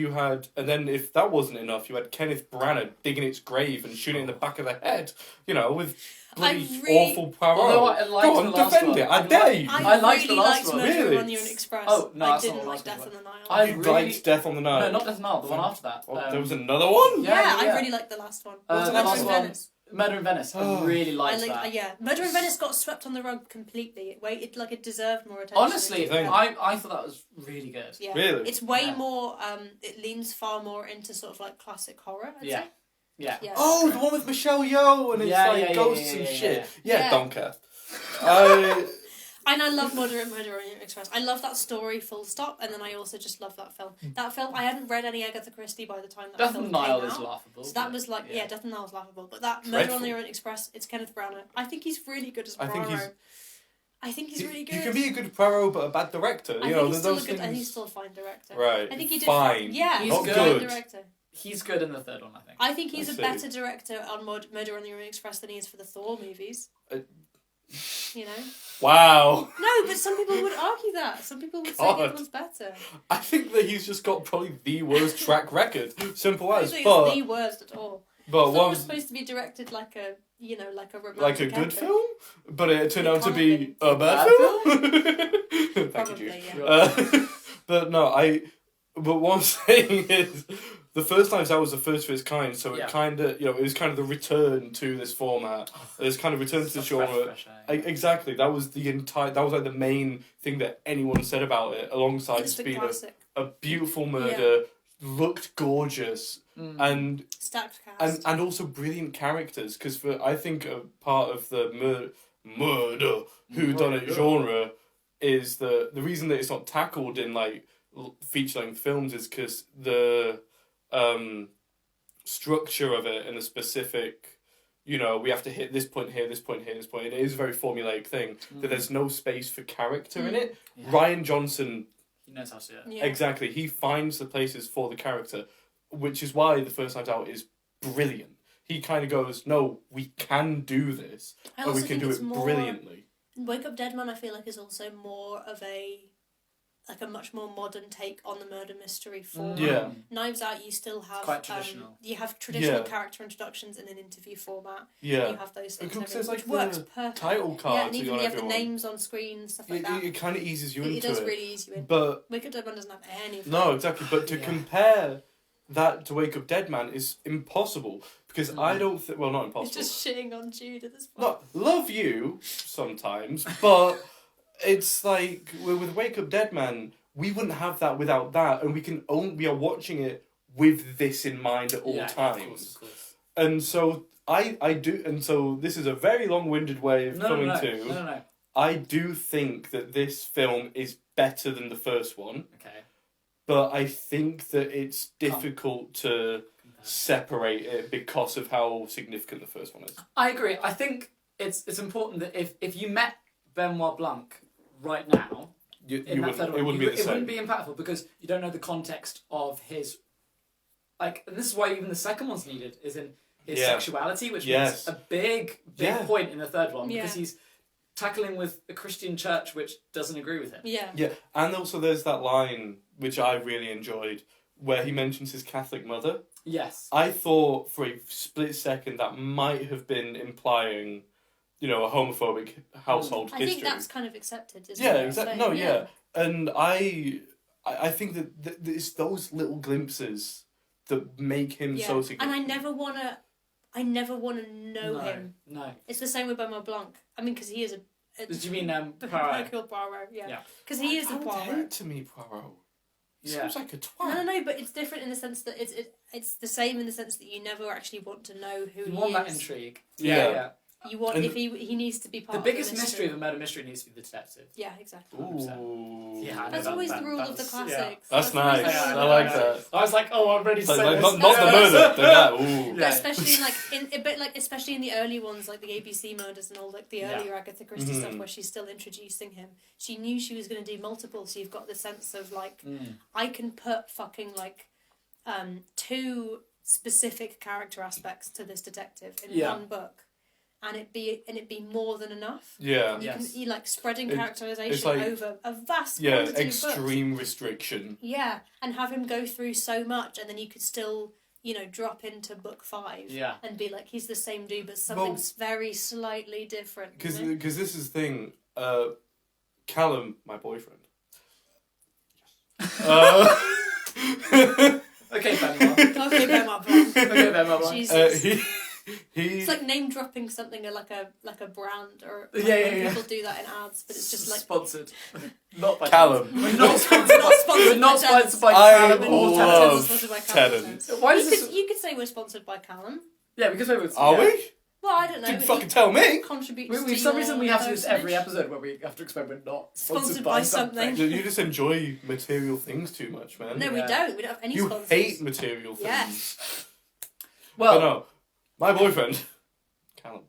if that wasn't enough, you had Kenneth Branagh digging its grave and shooting it in the back of the head. You know, with bloody awful Poirot. Although I liked Go on, the last defend one. it. I dare you. I liked the really last liked one. Murder Really? on the Orient Express. Oh, no, I that's didn't not the like last Death one. on the Nile. I You really liked Death on the Nile. No, not Death on the Nile. The one after that. There was another one? Yeah. I really liked the last one. The Murder last in one. Venice. Murder in Venice. I really liked that. Yeah, Murder in Venice got swept on the rug completely. It deserved more attention. Honestly, I thought that was really good. Yeah. Really? It's way more. It leans far more into sort of like classic horror. I'd say. Yeah. Oh, the one with Michelle Yeoh and it's ghosts and shit. Yeah, don't care. And I love Murder on Orient Express. I love that story, full stop. And then I also just love that film. That film, I hadn't read any Agatha Christie by the time that Death film on the Nile came is out. laughable. So that was like, Death on the Nile is laughable. But that Dreadful. Murder on the Orient Express, it's Kenneth Branagh. I think he's really good as Poirot. I think he's really good. You can be a good Poirot, but a bad director. I think he's still a fine director. Right. I think he did fine. Yeah, He's he's a good. fine director. He's good in the third one, I think. I think he's a better director on Murder on the Orient Express than he is for the Thor movies. You know? Wow. No, but some people would argue that. Some people would say the other one's better. I think that he's just got probably the worst track record. Simple I as. think But it's the worst at all. but Thor was supposed to be directed like a romantic like a good epic. film, but it turned out to can't be be. a bad film. Thank Probably, you, Jude. yeah. But no, But what I'm saying is, the first Knives Out was the first of its kind, so it kind of, it was kind of the return to this format. It was kind of return to the genre. Fresh air. Exactly, that was like the main thing that anyone said about it, alongside It's the being classic. a beautiful murder, looked gorgeous, and Stacked cast. and also brilliant characters. Because I think a part of the murder whodunit genre is the reason that it's not tackled in like feature-length films is because the structure of it and the specific, we have to hit this point here, this point here, this point. It is a very formulaic thing that there's no space for character in it. Yeah. Ryan Johnson, He knows how to do it. Yeah. exactly, he finds the places for the character, which is why the first Knives Out is brilliant. He kind of goes, no, we can do this, I but we also can think do it's it more- brilliantly. Wake Up Dead Man, I feel like, is also more of a much more modern take on the murder mystery format. Yeah. Knives Out, you still have quite traditional. You have traditional Yeah. character introductions in an interview format. Yeah. You have those things, Because and there's everything, like which the works perfect. title Yeah, cards and even on you have the everyone. names on screen and stuff like that. It kind of eases you It into does it. really ease you in. But Wake Up Dead Man doesn't have any of that. no, exactly. But to compare that to Wake Up Dead Man is impossible because I don't think. Well, not He's impossible. just shitting on Jude at this point. Not love you sometimes, but it's like with Wake Up Dead Man, we wouldn't have that without that, and we are watching it with this in mind at all times. Of course. And so I do, and so this is a very long-winded way of coming to. No. I do think that this film is better than the first one. Okay. But I think that it's difficult to separate it because of how significant the first one is. I agree. I think it's important that if you met Benoit Blanc right now, It wouldn't be the same. It wouldn't be impactful because you don't know the context of his, and this is why even the second one's needed, is in his sexuality, which makes a big point in the third one because he's tackling with a Christian church which doesn't agree with him. Yeah. Yeah, and also there's that line which I really enjoyed where he mentions his Catholic mother. Yes. I thought for a split second that might have been implying, a homophobic household history. I think that's kind of accepted, isn't Yeah, it? exactly. No, yeah. And I think that it's those little glimpses that make him so significant. And I never want to know him. No. It's the same with Benoit Blanc. I mean, because he is a Do you mean Poirot? Hercule Poirot, yeah. Because he is the I would Poirot. hate to meet Poirot. Seems like a twat. No, but it's different in the sense that it's the same in the sense that you never actually want to know who You he want is. that intrigue. Yeah. You want if he needs to be part. The of biggest the mystery of a murder mystery needs to be the detective. Yeah, exactly. Ooh. Yeah, I know That's always the rule of the that's- classics. That's always nice. the rule I of like the classics. that. I was like, oh, I'm ready to Like, say this. not the murder. That. Ooh. Yeah. Especially especially in the early ones, like the ABC murders and all, like the earlier Agatha Christie stuff, where she's still introducing him. She knew she was going to do multiple, so you've got the sense of like, I can put fucking like, 2 specific character aspects to this detective in one book, and it be more than enough. Yeah. You like spreading characterization like, over a vast quantity of books. extreme restriction. Yeah, and have him go through so much, and then you could still, drop into book 5 and be like, he's the same dude, but something's very slightly different. Because this is the thing, Callum, my boyfriend. Okay, Benoit. Okay, Benoit. Jesus. He's It's like name dropping something like a brand or Yeah. people do that in ads, but it's just like Sponsored. Not by Callum. We're not sponsored We're not sponsored by I Callum or love Tennant. Tennant. Why does this... You could say we're sponsored by Callum. Yeah, because we were... Are we? Well, I don't know. Didn't fucking tell me. Contributes For to some your reason we have to do this every personage. episode where we have to explain we're not Sponsored by something. You just enjoy material things too much, man. No, we don't. We don't have any You sponsors. hate material things. Yes. Well, But no, my boyfriend, Callum,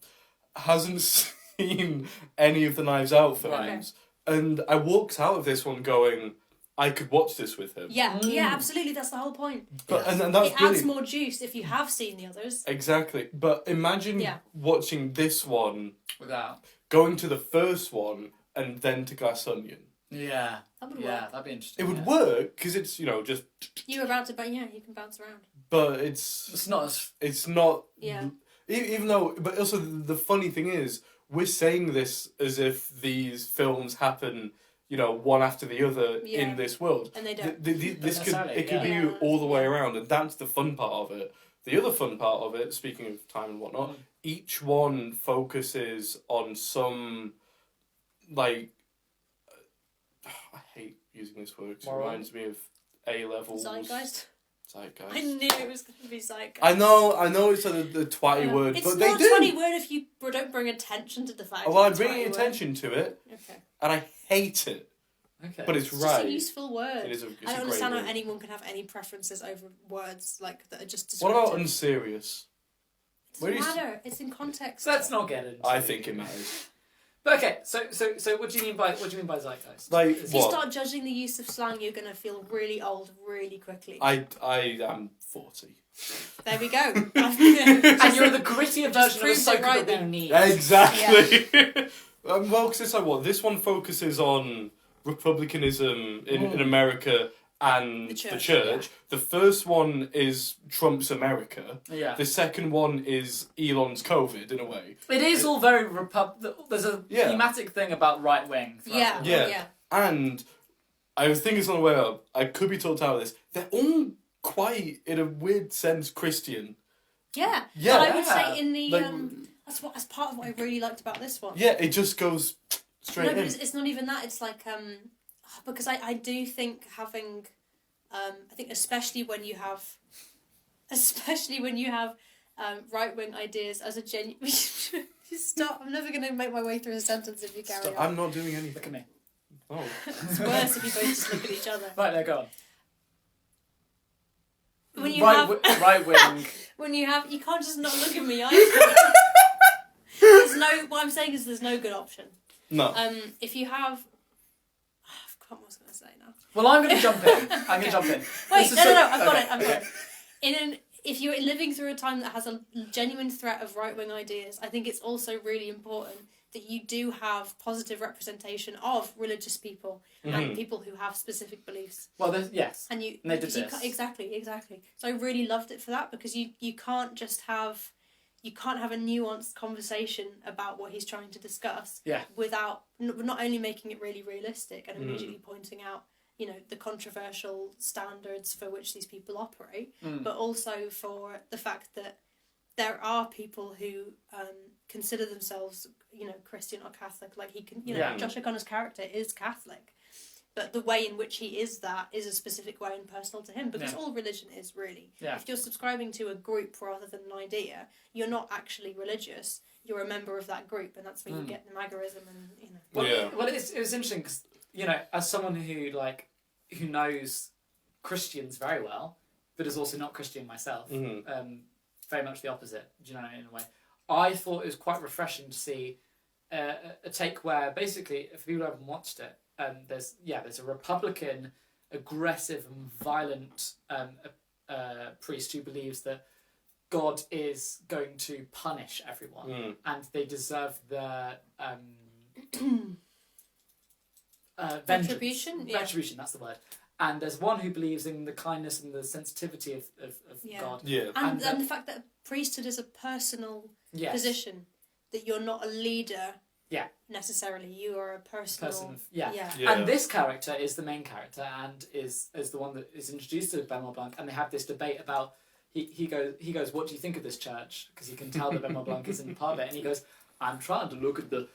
hasn't seen any of the Knives Out films. And I walked out of this one going, I could watch this with him. Yeah, absolutely. That's the whole point. But and that's It brilliant. adds more juice if you have seen the others. Exactly. But imagine watching this one, without. going to the first one, and then to Glass Onion. Yeah. That would Yeah, work. that'd be interesting. It would work, because it's, just... You're about to, but you can bounce around. But it's It's not as... It's not... Yeah. Even though... But also, the funny thing is, we're saying this as if these films happen... one after the other in this world. And they don't. This could necessarily, be all the way around, and that's the fun part of it. The other fun part of it, speaking of time and whatnot, each one focuses on some, like, I hate using this word 'cause it reminds me of A-levels. Zeitgeist. I knew it was going to be zeitgeist. I know it's the twatty word, it's but not they a do. funny word if you don't bring attention to the fact. Well, I it's a bring twatty attention to it, word. Okay. and I hate it. Okay. But it's It's right. just a useful word. It is a I great don't understand word. how anyone can have any preferences over words like that are just What descriptive. about unserious? It doesn't matter. It's in context. Let's not get into I think it matters. But okay, so what do you mean by zeitgeist? Like, If you what? start judging the use of slang, you're going to feel really old really quickly. I am 40. There we go. And you're the grittier version of proves a it right that we there. need. Exactly. Well, because it's like what this one focuses on republicanism in America and the church. Yeah. The first one is Trump's America. Yeah. The second one is Elon's COVID in a way. It is all very there's a Yeah. thematic thing about right wing. Yeah. And I was thinking on the way up, I could be talked out of this. They're all quite, in a weird sense, Christian. Yeah. Yeah. But I would say in the Like- that's part of what I really liked about this one. Yeah, it just goes straight No, in. but it's not even that. It's like because I do think having I think especially when you have right wing ideas as a genuine. Stop! I'm never going to make my way through a sentence if you carry on. I'm not doing anything. Look at me. Oh. It's worse if you both just look at each other. Right, now go on. When you have right wing. when you can't just not look at me. What I'm saying is there's no good option. No. If you have, I forgot what I was going to say now. Well, I'm going to jump in. I'm going to jump in. Wait, This is no, so- I've got okay, it. If you're living through a time that has a genuine threat of right-wing ideas, I think it's also really important that you do have positive representation of religious people and people who have specific beliefs. Well, yes. And you, And they did because you this. exactly. So I really loved it for that because you can't just have. You can't have a nuanced conversation about what he's trying to discuss without not only making it really realistic and immediately pointing out, the controversial standards for which these people operate, but also for the fact that there are people who consider themselves, Christian or Catholic. Like Josh O'Connor's character is Catholic, But the way in which he is that is a specific way and personal to him, because all religion is, really. Yeah. If you're subscribing to a group rather than an idea, you're not actually religious. You're a member of that group, and that's where you get the magarism and, Well, it was interesting because, as someone who knows Christians very well, but is also not Christian myself, very much the opposite, in a way. I thought it was quite refreshing to see a take where, basically, if people haven't watched it, there's a Republican, aggressive and violent priest who believes that God is going to punish everyone and they deserve the retribution. Retribution, that's the word. And there's one who believes in the kindness and the sensitivity of God. Yeah. And the fact that priesthood is a personal position, that you're not a leader. Yeah. Necessarily, you are a personal. And this character is the main character and is the one that is introduced to Benoit Blanc, and they have this debate about he goes, what do you think of this church? Because he can tell that Benoit Blanc isn't part of it, and he goes, I'm trying to look at the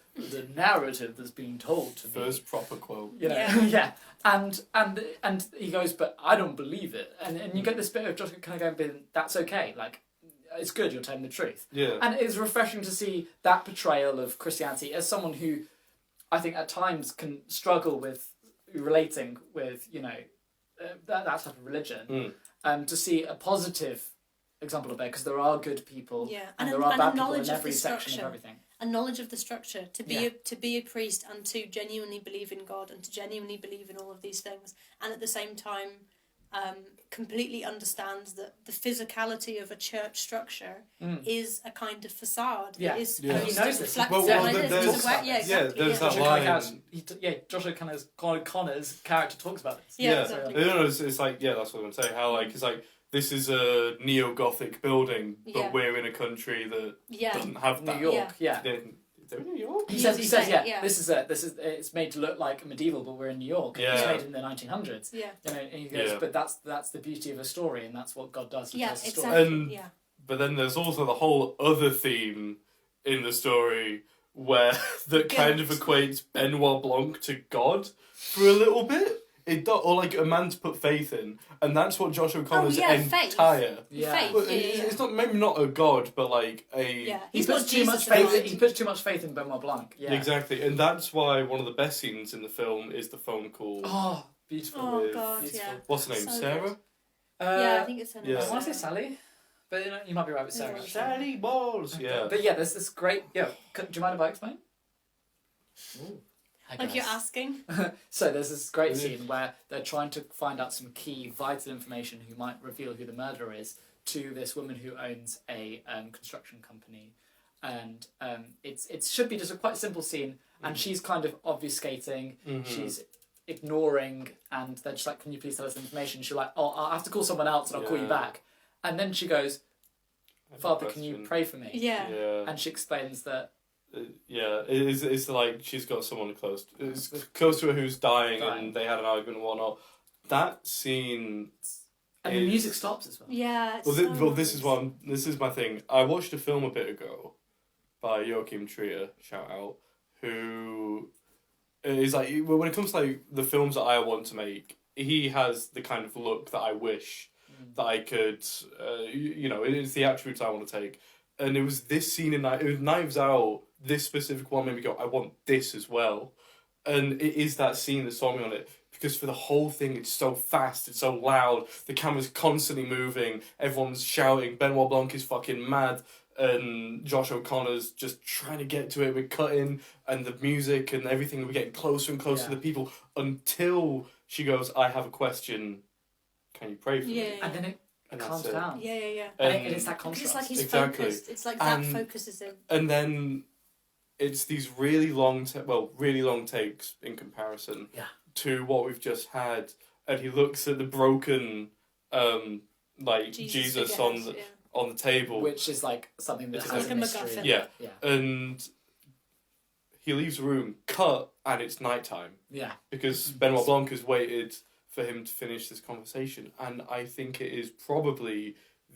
narrative that's being told to me. First proper quote. And he goes, but I don't believe it, and you get this bit of Josh kind of going, that's okay, like. It's good, you're telling the truth. Yeah. And it's refreshing to see that portrayal of Christianity as someone who I think at times can struggle with relating with, that type of religion. To see a positive example of it, because there are good people and there are bad people in every section of everything. A knowledge of the structure, to be a priest and to genuinely believe in God and to genuinely believe in all of these things, and at the same time completely understands that the physicality of a church structure is a kind of facade. Yeah, it is he knows this. There's that line. Joshua Connor's character talks about this. Exactly. It's like, that's what I'm saying. How it's like this is a neo-Gothic building, but we're in a country that doesn't have that. New York, They're in New York? He says, this is it's made to look like medieval, but we're in New York. It's made in the 1900s. Yeah. And he goes, but that's the beauty of a story, and that's what God does. He tells a story. Exactly. But then there's also the whole other theme in the story that kind of equates Benoit Blanc to God for a little bit. Or like a man to put faith in, and that's what Josh O'Connor's entire. Faith. It's not maybe not a god, but like a. He puts too much faith. He puts too much faith in Benoit Blanc. Yeah, exactly, and that's why one of the best scenes in the film is the phone call. Oh, beautiful! Oh God, beautiful. What's her name? So Sarah. I think it's her name. I want to say Sally, but you might be right with Sarah. Sally Balls. Yeah. But there's this great. Do you mind if I explain? Ooh. Like you're asking? So there's this great scene where they're trying to find out some key vital information who might reveal who the murderer is to this woman who owns a construction company. And it should be just a quite simple scene, and she's kind of obfuscating, she's ignoring, and they're just like, can you please tell us the information? She's like, oh, I'll have to call someone else and I'll call you back. And then she goes, Father, can you pray for me? Yeah. And she explains that it's like she's got someone close to her who's dying, and they had an argument and whatnot. That scene, and the music stops as well. Yeah. This is my thing. I watched a film a bit ago by Joachim Trier, shout out, who is like, when it comes to like the films that I want to make, he has the kind of look that I wish that I could, it's the attributes I want to take. And it was this scene in Knives Out, this specific one made me go, I want this as well. And it is that scene that saw me on it. Because for the whole thing, it's so fast, it's so loud, the camera's constantly moving, everyone's shouting, Benoit Blanc is fucking mad, and Josh O'Connor's just trying to get to it with cutting, and the music and everything, we're getting closer and closer to the people, until she goes, I have a question, can you pray for me? And then it calms down. Yeah. And it's that contrast. It's like he's focused. It's like that focuses him. And then it's these really long takes in comparison to what we've just had. And he looks at the broken, Jesus on the table, which is like something that has like a mystery. MacGuffin. Yeah, and he leaves the room, cut, and it's nighttime. Yeah, because Benoit Blanc has waited for him to finish this conversation, and I think it is probably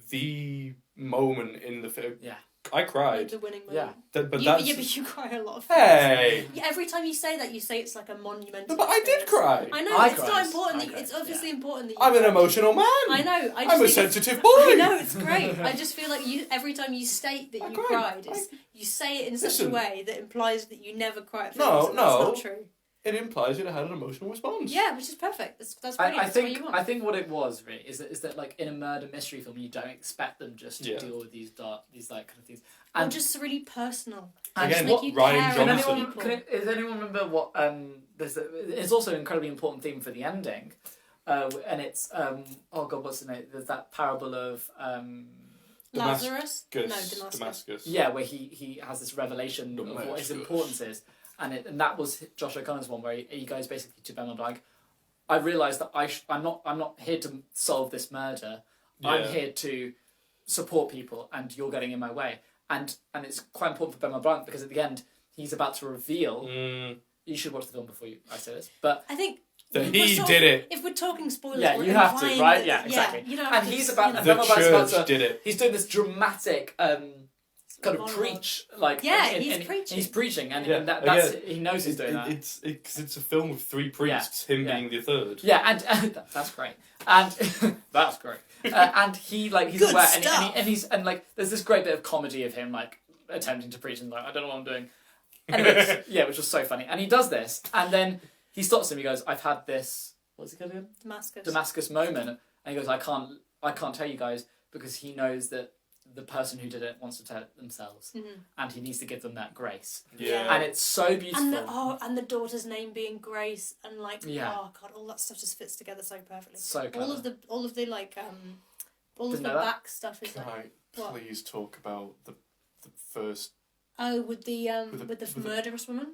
the moment in the film. Yeah, I cried. The winning Yeah. moment. But Yeah, that's... but you cry a lot of Hey! Yeah, every time you say that, you say it's like a monumental. No, but I did experience. cry. I know, I it's cried. not important. I cried, It's obviously important that you I'm an cry. emotional man. I know. I'm a sensitive boy. I know, it's great. I just feel like every time you state that I you cried. cried, you say it in such Listen. a way that implies that you never cry at No, films, and no. that's not true. It implies that I had an emotional response. Yeah, which is perfect. That's brilliant. I That's what think you want. I think what it was really is that like in a murder mystery film you don't expect them just to deal with these dark like kind of things Or and just really personal. and Again, just make you Ryan care can about Johnson. anyone, people. does anyone remember what it's also an incredibly important theme for the ending and it's oh god what's the name there's that parable of Lazarus? No, Damascus. yeah where he has this revelation of what his importance is and that was Josh O'Connor's one where he goes basically to Ben Blanc. I realised that I'm not here to solve this murder. Yeah. I'm here to support people, and you're getting in my way. And it's quite important for Ben Blanc because at the end he's about to reveal. You should watch the film before I say this, but I think That we're he sort did of- it. If we're talking spoilers, yeah, we're you have to, implying right? that- Yeah, exactly. you don't and have to, he's you about know. The Ben Blanc's about church to- did it. He's doing this dramatic kind of Monologue. preach, like Yeah, and he's preaching. He's preaching, and, Yeah, and that's again, he knows he's doing that. It's a film with three priests, him yeah. being the third. Yeah, and that's great, and that's great. And he's Good aware, stuff. and like there's this great bit of comedy of him like attempting to preach and like I don't know what I'm doing. Anyways, yeah, which was so funny. And he does this, and then he stops him. He goes, "I've had this. What's it called again? Damascus moment." And he goes, "I can't tell you guys because he knows that the person who did it wants to tell it themselves, and he needs to give them that grace." Yeah. And it's so beautiful. And the daughter's name being Grace, and like Yeah. oh god, all that stuff just fits together so perfectly. So clever. all of the like all Didn't of the know that. back stuff is Can like I what? please talk about the first... With the murderous woman.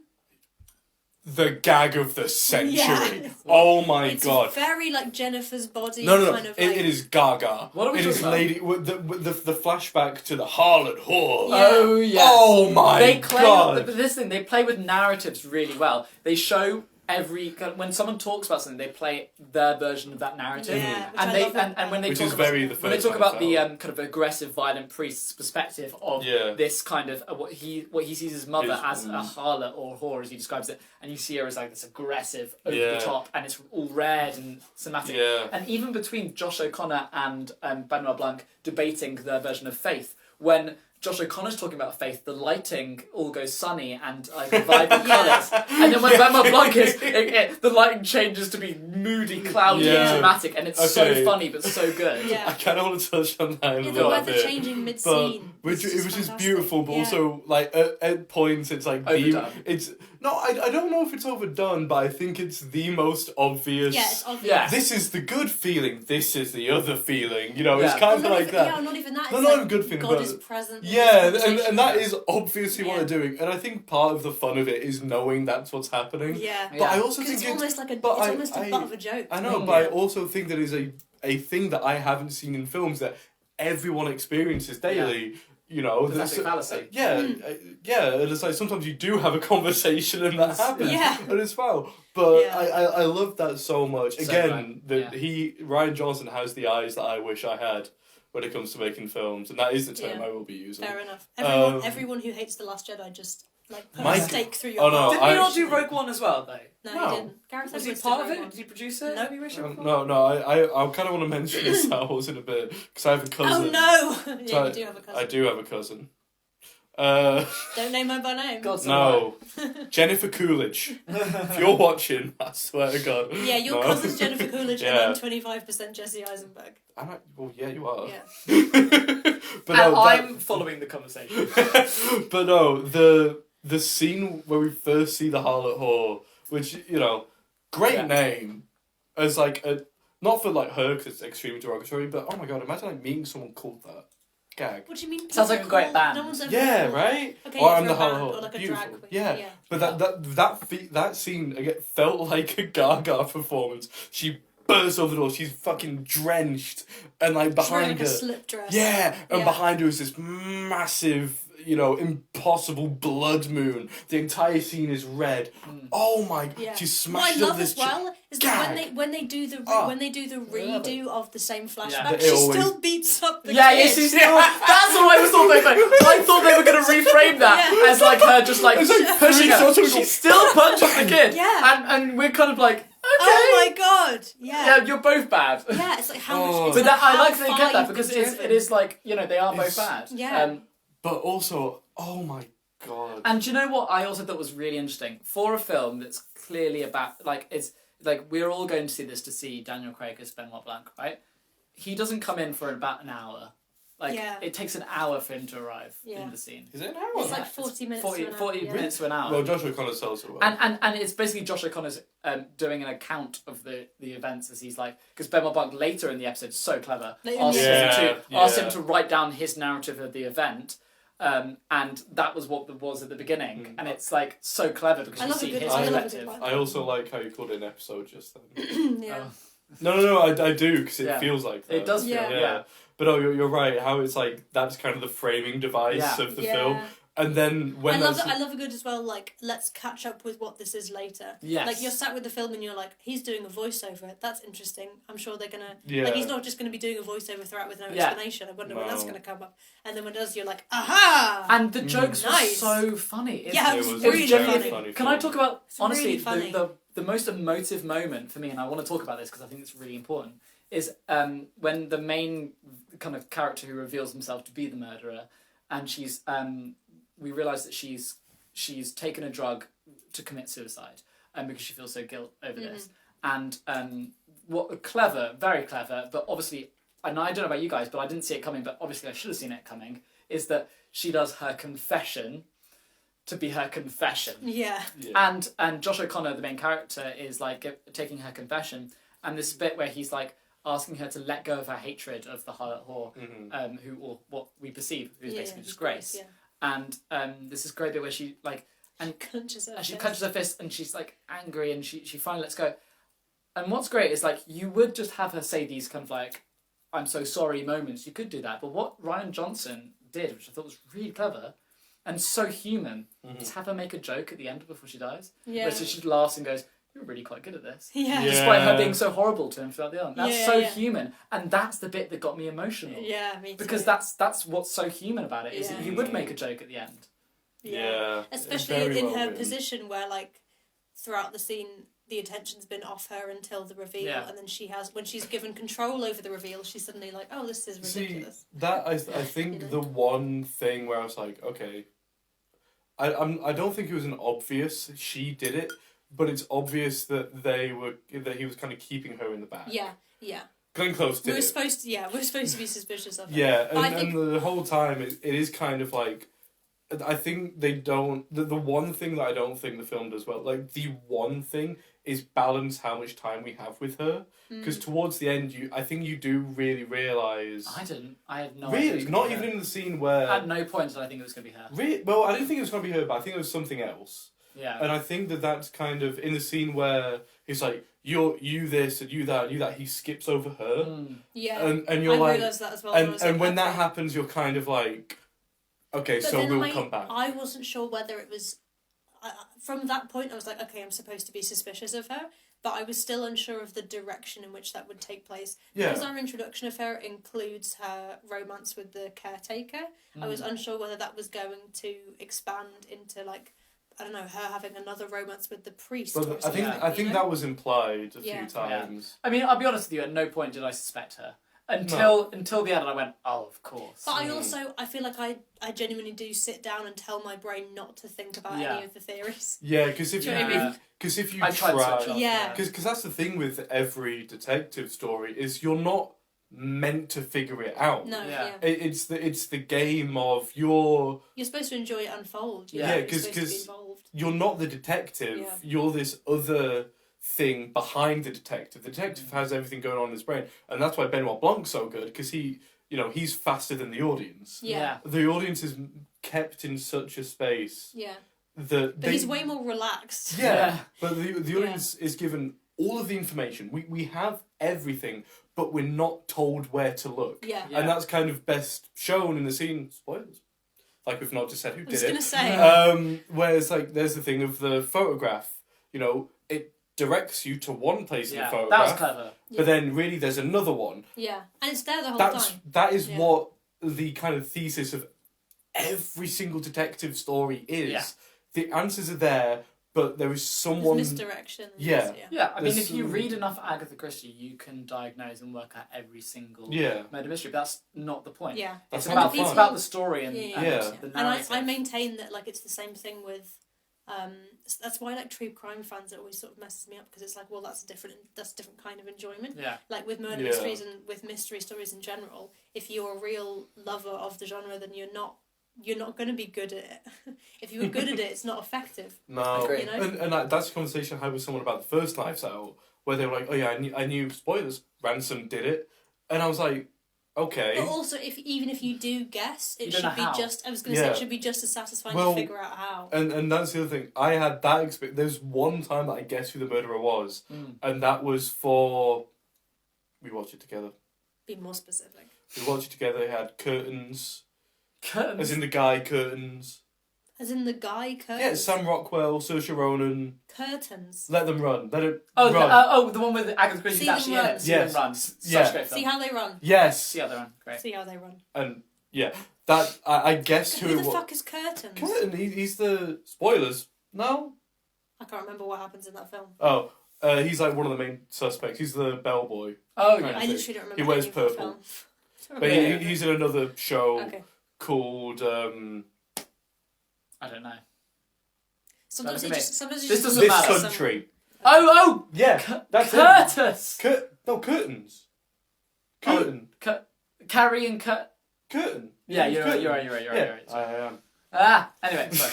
The gag of the century. Yeah. Oh my It's god. very like Jennifer's body. No. Kind of It, like, it is Gaga. What are we It is talking about? lady with the flashback to the harlot whore. Yeah. Oh yeah. Oh my They play, god. but this thing, they play with narratives really well. They show when someone talks about something, they play their version of that narrative. Yeah, which and I they love that. when they Which talk is about, very the when they first talk about the time kind of aggressive, violent priest's perspective of Yeah. this kind of what he sees his mother His- as a harlot or whore as he describes it, and you see her as like this aggressive, over Yeah. the top, and it's all red and cinematic. Yeah. And even between Josh O'Connor and Benoit Blanc debating their version of faith, when Josh O'Connor's talking about faith, the lighting all goes sunny and like vibrant colours, and then when Benoit Blanc is, the lighting changes to be moody, cloudy, Yeah. and dramatic, and it's so Okay. funny but so good. Yeah. I kind of want to touch on that in a Yeah, the little weather bit. changing But mid-scene. which It's it was just fantastic. beautiful, but Yeah. also like at points it's like Overdone. it's no, I don't know if it's overdone, but I think it's the most obvious. Yeah, it's obvious. Yeah. This is the good feeling. This is the other feeling. You know, it's Yeah. kind Not of like even, that. Yeah, not even that. No, It's not like even good feeling, God but- is present. in Yeah, this and conversation. that is obviously what Yeah. they're doing, and I think part of the fun of it is knowing that's what's happening. Yeah. But I also Because think it's almost like a but it's almost a butt of a joke. I know, Mm. but I also think that is a thing that I haven't seen in films that everyone experiences daily. You know, Pathetic fallacy. Yeah, and it's like sometimes you do have a conversation and that happens, Yeah. and it's well. But Yeah. I love that so much. So Again, right, Ryan Johnson has the eyes that I wish I had when it comes to making films, and that is the term Yeah. I will be using. Fair enough. Um, Everyone who hates The Last Jedi just like put Mike- a stake through your Oh, no, heart. Did I- he not do Rogue One as well, though? No, No. he didn't. Gareth Was he Edwards part did of Rogue it? One. Did he produce it? No, he originally. No, I kind of want to mention the Star Wars in a bit because I have a cousin. Oh no! yeah, So you do have a cousin. I do have a cousin. Don't name her by name. God's No, Jennifer Coolidge. If you're watching, I swear to God. Yeah, your No. cousin's Jennifer Coolidge Yeah. and then 25% Jesse Eisenberg. Well, yeah, you are. Yeah. But And no, I'm following the conversation. but no, the scene where we first see the harlot whore, which great Yeah. name, as like not for like her because it's extremely derogatory, but oh my god, imagine like meeting someone called that. Gag. What do you mean? Sounds like a great people band. No one's ever Yeah, called- right. Okay, Or yeah, I'm for the a band harlot. or like a Beautiful. drag queen. Yeah. Yeah. But that scene again felt like a Gaga performance. She bursts over the door. She's fucking drenched, and like She's wearing behind like a her, slip dress. yeah, and Yeah. behind her is this massive, imposing impossible blood moon. The entire scene is red. Oh my! Yeah. She What smashed I up love this as well is that gag. when they do the Oh. redo of the same flashback, But she it always- still beats up the Yeah, kid. yeah, she's still. That's what I was thought they were. I thought they were going to reframe that as like her just like It's like pushing her. three shots She still punches the kid. Yeah. And we're kind of like, okay. Oh my god! Yeah, you're both bad. Yeah, it's like how Oh. much. It's But that, like I like how that they far get that you've because been it driven. is like, you know, they are both It's- bad. Yeah. But also, oh my god! And do you know what I also thought was really interesting? For a film that's clearly about, like, it's like we're all going to see this to see Daniel Craig as Benoit Blanc, right? He doesn't come in for about an hour. Like, Yeah. it takes an hour for him to arrive Yeah. in the scene. Is it an It's hour? like 40 minutes 40, to an hour. 40 yeah. minutes to an hour. Well, Joshua Connor sells it well. And it's basically Josh O'Connor's doing an account of the events as he's like, because Benoit Blanc later in the episode, so clever, Later in asked, the him episode. asked Yeah. him to write down his narrative of the event, and that was what was at the beginning, and it's like so clever because I you love a see good- his I love a good perspective. one. I also like how you called it an episode just then. Yeah. Oh. No, I do because it Yeah. feels like that. It does feel, Yeah. yeah. But you're right. How it's like that's kind of the framing device Yeah. of the Yeah. film, and then when I love that's it. I love a good as well. Like, let's catch up with what this is later. Yes. Like, you're sat with the film and you're like, he's doing a voiceover. That's interesting. I'm sure they're gonna. Yeah. Like, he's not just gonna be doing a voiceover throughout with no Yeah. explanation. I wonder when that's No. gonna come up. And then when it does, you're like, aha! And the jokes Nice. were so funny. Yeah, it was really genuinely- funny. Can I talk about, It's honestly, really funny. the most emotive moment for me, and I want to talk about this because I think it's really important, is when the main kind of character who reveals himself to be the murderer, and she's we realise that she's taken a drug to commit suicide because she feels so guilt over this. And what clever, very clever, but obviously, and I don't know about you guys, but I didn't see it coming, but obviously I should have seen it coming, is that she does her confession to be her confession. Yeah. yeah. And Josh O'Connor, the main character, is like taking her confession, and this bit where he's like asking her to let go of her hatred of the harlot whore, who, or what we perceive, who's basically just Grace. Yeah. And this is great bit where she like Clenches her. and she fist. clenches her fist and she's like angry and she finally lets go. And what's great is like you would just have her say these kind of like I'm so sorry moments. You could do that, but what Ryan Johnson did, which I thought was really clever and so human, is have her make a joke at the end before she dies. Yeah. Where she laughs and goes, "You're really quite good at this." Yeah. Yeah. Despite her being so horrible to him throughout the film. That's Yeah, so yeah. human. And that's the bit that got me emotional. Yeah, me too. Because that's what's so human about it, is Yeah. that you would make a joke at the end. Yeah. Especially Very in well her written. position where, like, throughout the scene, the attention's been off her until the reveal, Yeah. and then when she's given control over the reveal, she's suddenly like, oh, this is See, ridiculous. that I think You know? the one thing where I was like, okay, I don't think it was an obvious she did it, but it's obvious that he was kind of keeping her in the back. Yeah, yeah. Glenn Close did We were it. supposed to be suspicious of her. Yeah, But I and think- the whole time it is kind of like, I think they don't. The one thing that I don't think the film does well, like the one thing, is balance how much time we have with her. Because towards the end, I think you do really realise. I didn't. I had no idea. it Really, was gonna not be even her. in the scene where. At no point did I think it was going to be her. Well, I didn't think it was going to be her, but I think it was something else. Yeah. And I think that's kind of in the scene where he's like, you this and you that and you that. He skips over her, Yeah. and you're I like, realised that as well. I was and like, when that okay. happens, you're kind of like, okay, But so then we'll come back. I wasn't sure whether it was. From that point, I was like, okay, I'm supposed to be suspicious of her, but I was still unsure of the direction in which that would take place. Yeah. Because our introduction of her includes her romance with the caretaker, I was unsure whether that was going to expand into, like, I don't know, her having another romance with the priest. or But I something, think I think you know? that was implied a Yeah. few times. I mean, I'll be honest with you. At no point did I suspect her until the end, and I went, "Oh, of course." But I feel like I genuinely do sit down and tell my brain not to think about Yeah. any of the theories. Yeah, because if Do you know what I mean? if you I tried to switch try, off, Yeah. because that's the thing with every detective story is you're not meant to figure it out. No, Yeah. yeah. It's the game of you're You're supposed to enjoy it unfold. Yeah, You're 'cause- supposed to be 'cause- involved. you're not the detective. Yeah. You're this other thing behind the detective. The detective has everything going on in his brain, and that's why Benoit Blanc's so good because he's faster than the audience. Yeah. The audience is kept in such a space Yeah. that But he's way more relaxed. Yeah, but the audience is given all of the information. We have everything, but we're not told where to look. Yeah. Yeah. And that's kind of best shown in the scene. Spoilers. like we've not just said who I did was it. going to say. Whereas like there's the thing of the photograph. You know, it directs you to one place in the photograph. That was clever. But then really there's another one. Yeah, and it's there the whole time. That is Yeah. what the kind of thesis of every single detective story is. Yeah. The answers are there, but there is someone. There's misdirection. and Yeah. there's- Yeah, I mean, There's if you some- read enough Agatha Christie, you can diagnose and work out every single Yeah. murder mystery. But that's not the point. Yeah. That's It's not about the it's fun. about the story and, Yeah. and the And narrative. I maintain that like it's the same thing with that's why like true crime fans it always sort of messes me up because it's like, well, that's a different kind of enjoyment. Yeah. Like with murder Yeah. mysteries and with mystery stories in general, if you're a real lover of the genre, then you're not going to be good at it. If you were good at it, it's not effective. No, Agree. You know? and that's a conversation I had with someone about the first Knives Out, where they were like, "Oh yeah, I knew spoilers. Ransom did it," and I was like, "Okay." But also, even if you do guess, You it don't should know be how. just. I was going to say Yeah. it should be just as satisfying Well, to figure out how. And that's the other thing. I had that experience. There's one time that I guessed who the murderer was, and that was for. We watched it together. Be more specific. We watched it together. It had curtains, Curtains. as in the guy curtains. As in the guy curtains. Yeah, Sam Rockwell, Saoirse Ronan. Curtains. Let them run. Let it Oh, run. the one with Agatha Christie's See them actually run. in it. See Yes. them run. Such Yeah. a great film. See how they run. Yes, See how they run. Great. See how they run. and yeah, that I guessed who Who it the was. fuck is Curtains? Curtin. He's the spoilers. No. I can't remember what happens in that film. Oh, he's like one of the main suspects. He's the bellboy. Oh, Kind yeah. of I thing. literally don't remember. He wears any of the purple. film. But Yeah. he's in another show Okay. called. I don't know. Sometimes Don't it look at just sometimes it This just doesn't This matter. Country. Oh, Yeah, that's it. Curtis! Curtains. Curtain. Carrie and Curtain. Yeah, you're Curtain. right. Yeah, I am. Anyway, sorry.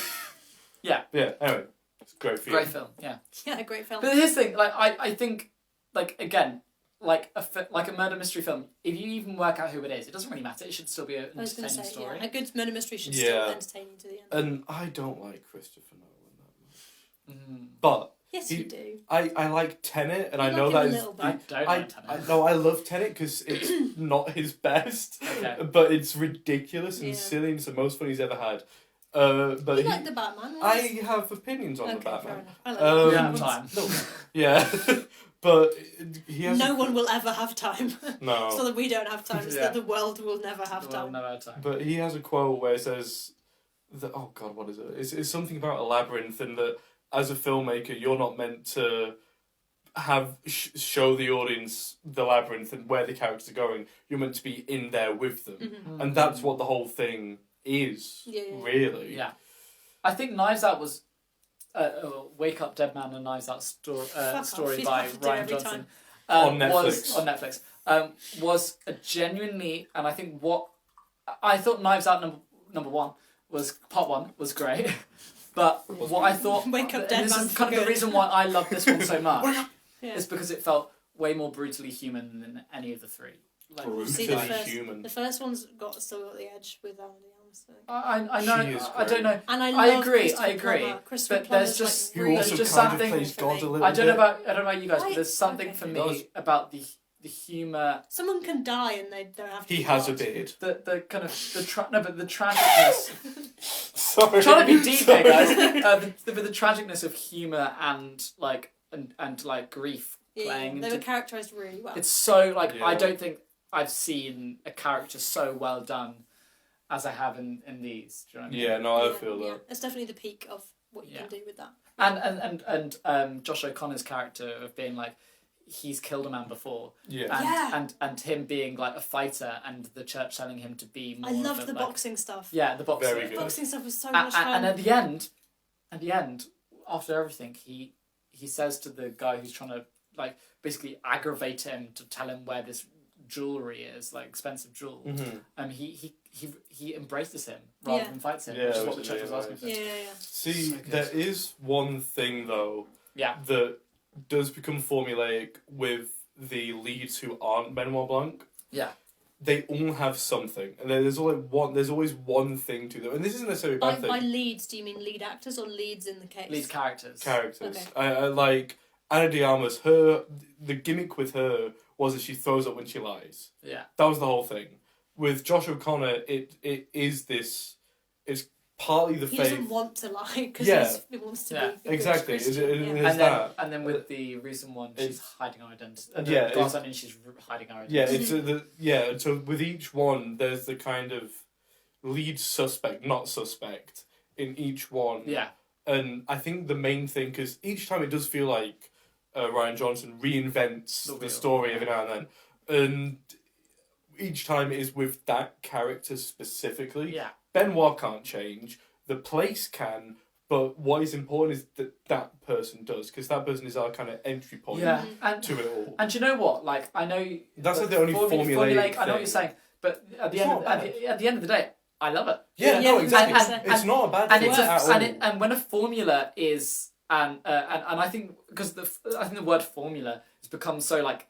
Yeah, Yeah, anyway. It's a great film. great film, yeah. Yeah, a great film. But here's the thing, like, I think, like, again, like a murder mystery film, if you even work out who it is, it doesn't really matter. It should still be an I was going entertaining to say, story. yeah, a good murder mystery should Yeah. still entertain you to the end. And I don't like Christopher Nolan that much. Mm. But Yes, you do. I like Tenet, and You I know like that him a is. little bit. I don't like Tenet. No, I love Tenet because it's not his best, Okay. but it's ridiculous and Yeah. silly and it's the most fun he's ever had. But You like the Batman, I right? have opinions on Okay, the fair Batman. enough. I like Um, We that. don't have time. Yeah, but he has. No one will ever have time. No. It's not that we don't have time, it's Yeah. that the world will never have Well, time. no our time. But he has a quote where it says, that, "Oh God, what is it? It's something about a labyrinth, and that as a filmmaker, you're not meant to have show the audience the labyrinth and where the characters are going. You're meant to be in there with them, Mhm. and that's what the whole thing is. Yeah, yeah, yeah. Really. Yeah. I think Knives Out was Wake Up Dead Man and Knives Out off, story you by have to do it Ryan every Johnson. On Was Netflix. on Netflix. Was a genuinely, and I think what I thought Knives Out number one was part one was great, but what I thought Wake Up and Dead this Man is for kind of the good. reason why I love this one so much Yeah. is because it felt way more brutally human than any of the three. Like, See, the Brutally first, human. the first one's still got the edge with Andy Armstrong. I know. She is I don't know. And I I love agree, Christopher I agree. Plummer. Christopher But there's Plummer's, just- like, Who also There's just kind something of plays for God me. a little I don't bit. know about you guys, but Right, there's something okay. for He does. me about the humour. Someone can die and they don't have to. He be has a God. beard. The kind of the tragicness. Sorry. Trying to be deep here, guys. Sorry. The tragicness of humour and like grief Yeah, playing. they were into, characterized really well. it's so like Yeah. I don't think I've seen a character so well done as I have in these. Do you know what I mean? Yeah, no, I Yeah, feel yeah. that. It's definitely the peak of what you Yeah. can do with that. And Josh O'Connor's character of being like he's killed a man before. Yeah. And, Yeah. and him being like a fighter and the church telling him to be more I of loved a, the like, boxing stuff. Yeah, the boxing. Very good. Boxing stuff was so A- much fun. and at the end, after everything, he says to the guy who's trying to like basically aggravate him to tell him where this jewelry is, like expensive jewel. Mhm. And he embraces him rather Yeah. than fights him, Yeah, which is which what the is church was really asking for. yeah, yeah, yeah. See, So good. there is one thing though Yeah. that does become formulaic with the leads who aren't Benoit Blanc. Yeah. They all have something, and there's always one thing to them, and this isn't necessarily a bad By thing. leads, do you mean lead actors or leads in the case? Lead characters. Characters. Okay. I like Ana de Armas. The gimmick with her was that she throws up when she lies. Yeah. That was the whole thing. With Josh O'Connor, it is this it's partly the He faith. doesn't want to lie because he wants to be a exactly. Christian. And then with the recent one, she's hiding her identity. Glass Onion, she's hiding her identity. So with each one, there's the kind of lead suspect, not suspect, in each one. Yeah. And I think the main thing, because each time it does feel like Rian Johnson reinvents the story every now and then, and each time it is with that character specifically. Yeah. Benoit can't change. The place can, but what is important is that person does, because that person is our kind of entry point to it all. And do you know what? Like, I know that's like the only formulaic. I know what you're saying, but at the end of the day, I love it. No, exactly. It's not a bad thing at all. And when a formula is and I think because I think the word formula has become so like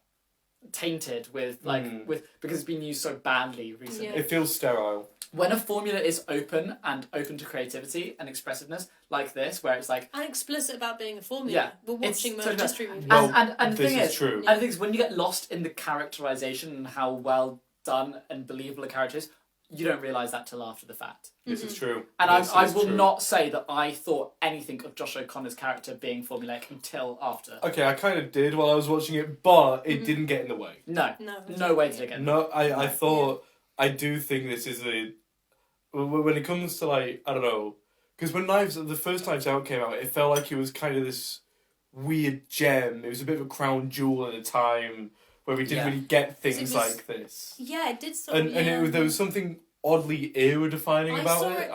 tainted with because it's been used so badly recently. It feels sterile. When a formula is open to creativity and expressiveness, like this, where it's like and explicit about being a formula. We're watching murder mystery movies. And the thing is, true. I think is when you get lost in the characterization and how well done and believable a character is, you don't realise that till after the fact. This is true. And I will not say that I thought anything of Josh O'Connor's character being formulaic until after. Okay, I kind of did while I was watching it, but it didn't get in the way. No way did it get in the way. I thought, I do think this is when it comes to like, I don't know, because when the first Knives Out came out, it felt like it was kind of this weird gem. It was a bit of a crown jewel at a time where we didn't really get things like this. Yeah, it did there was something oddly era-defining about it.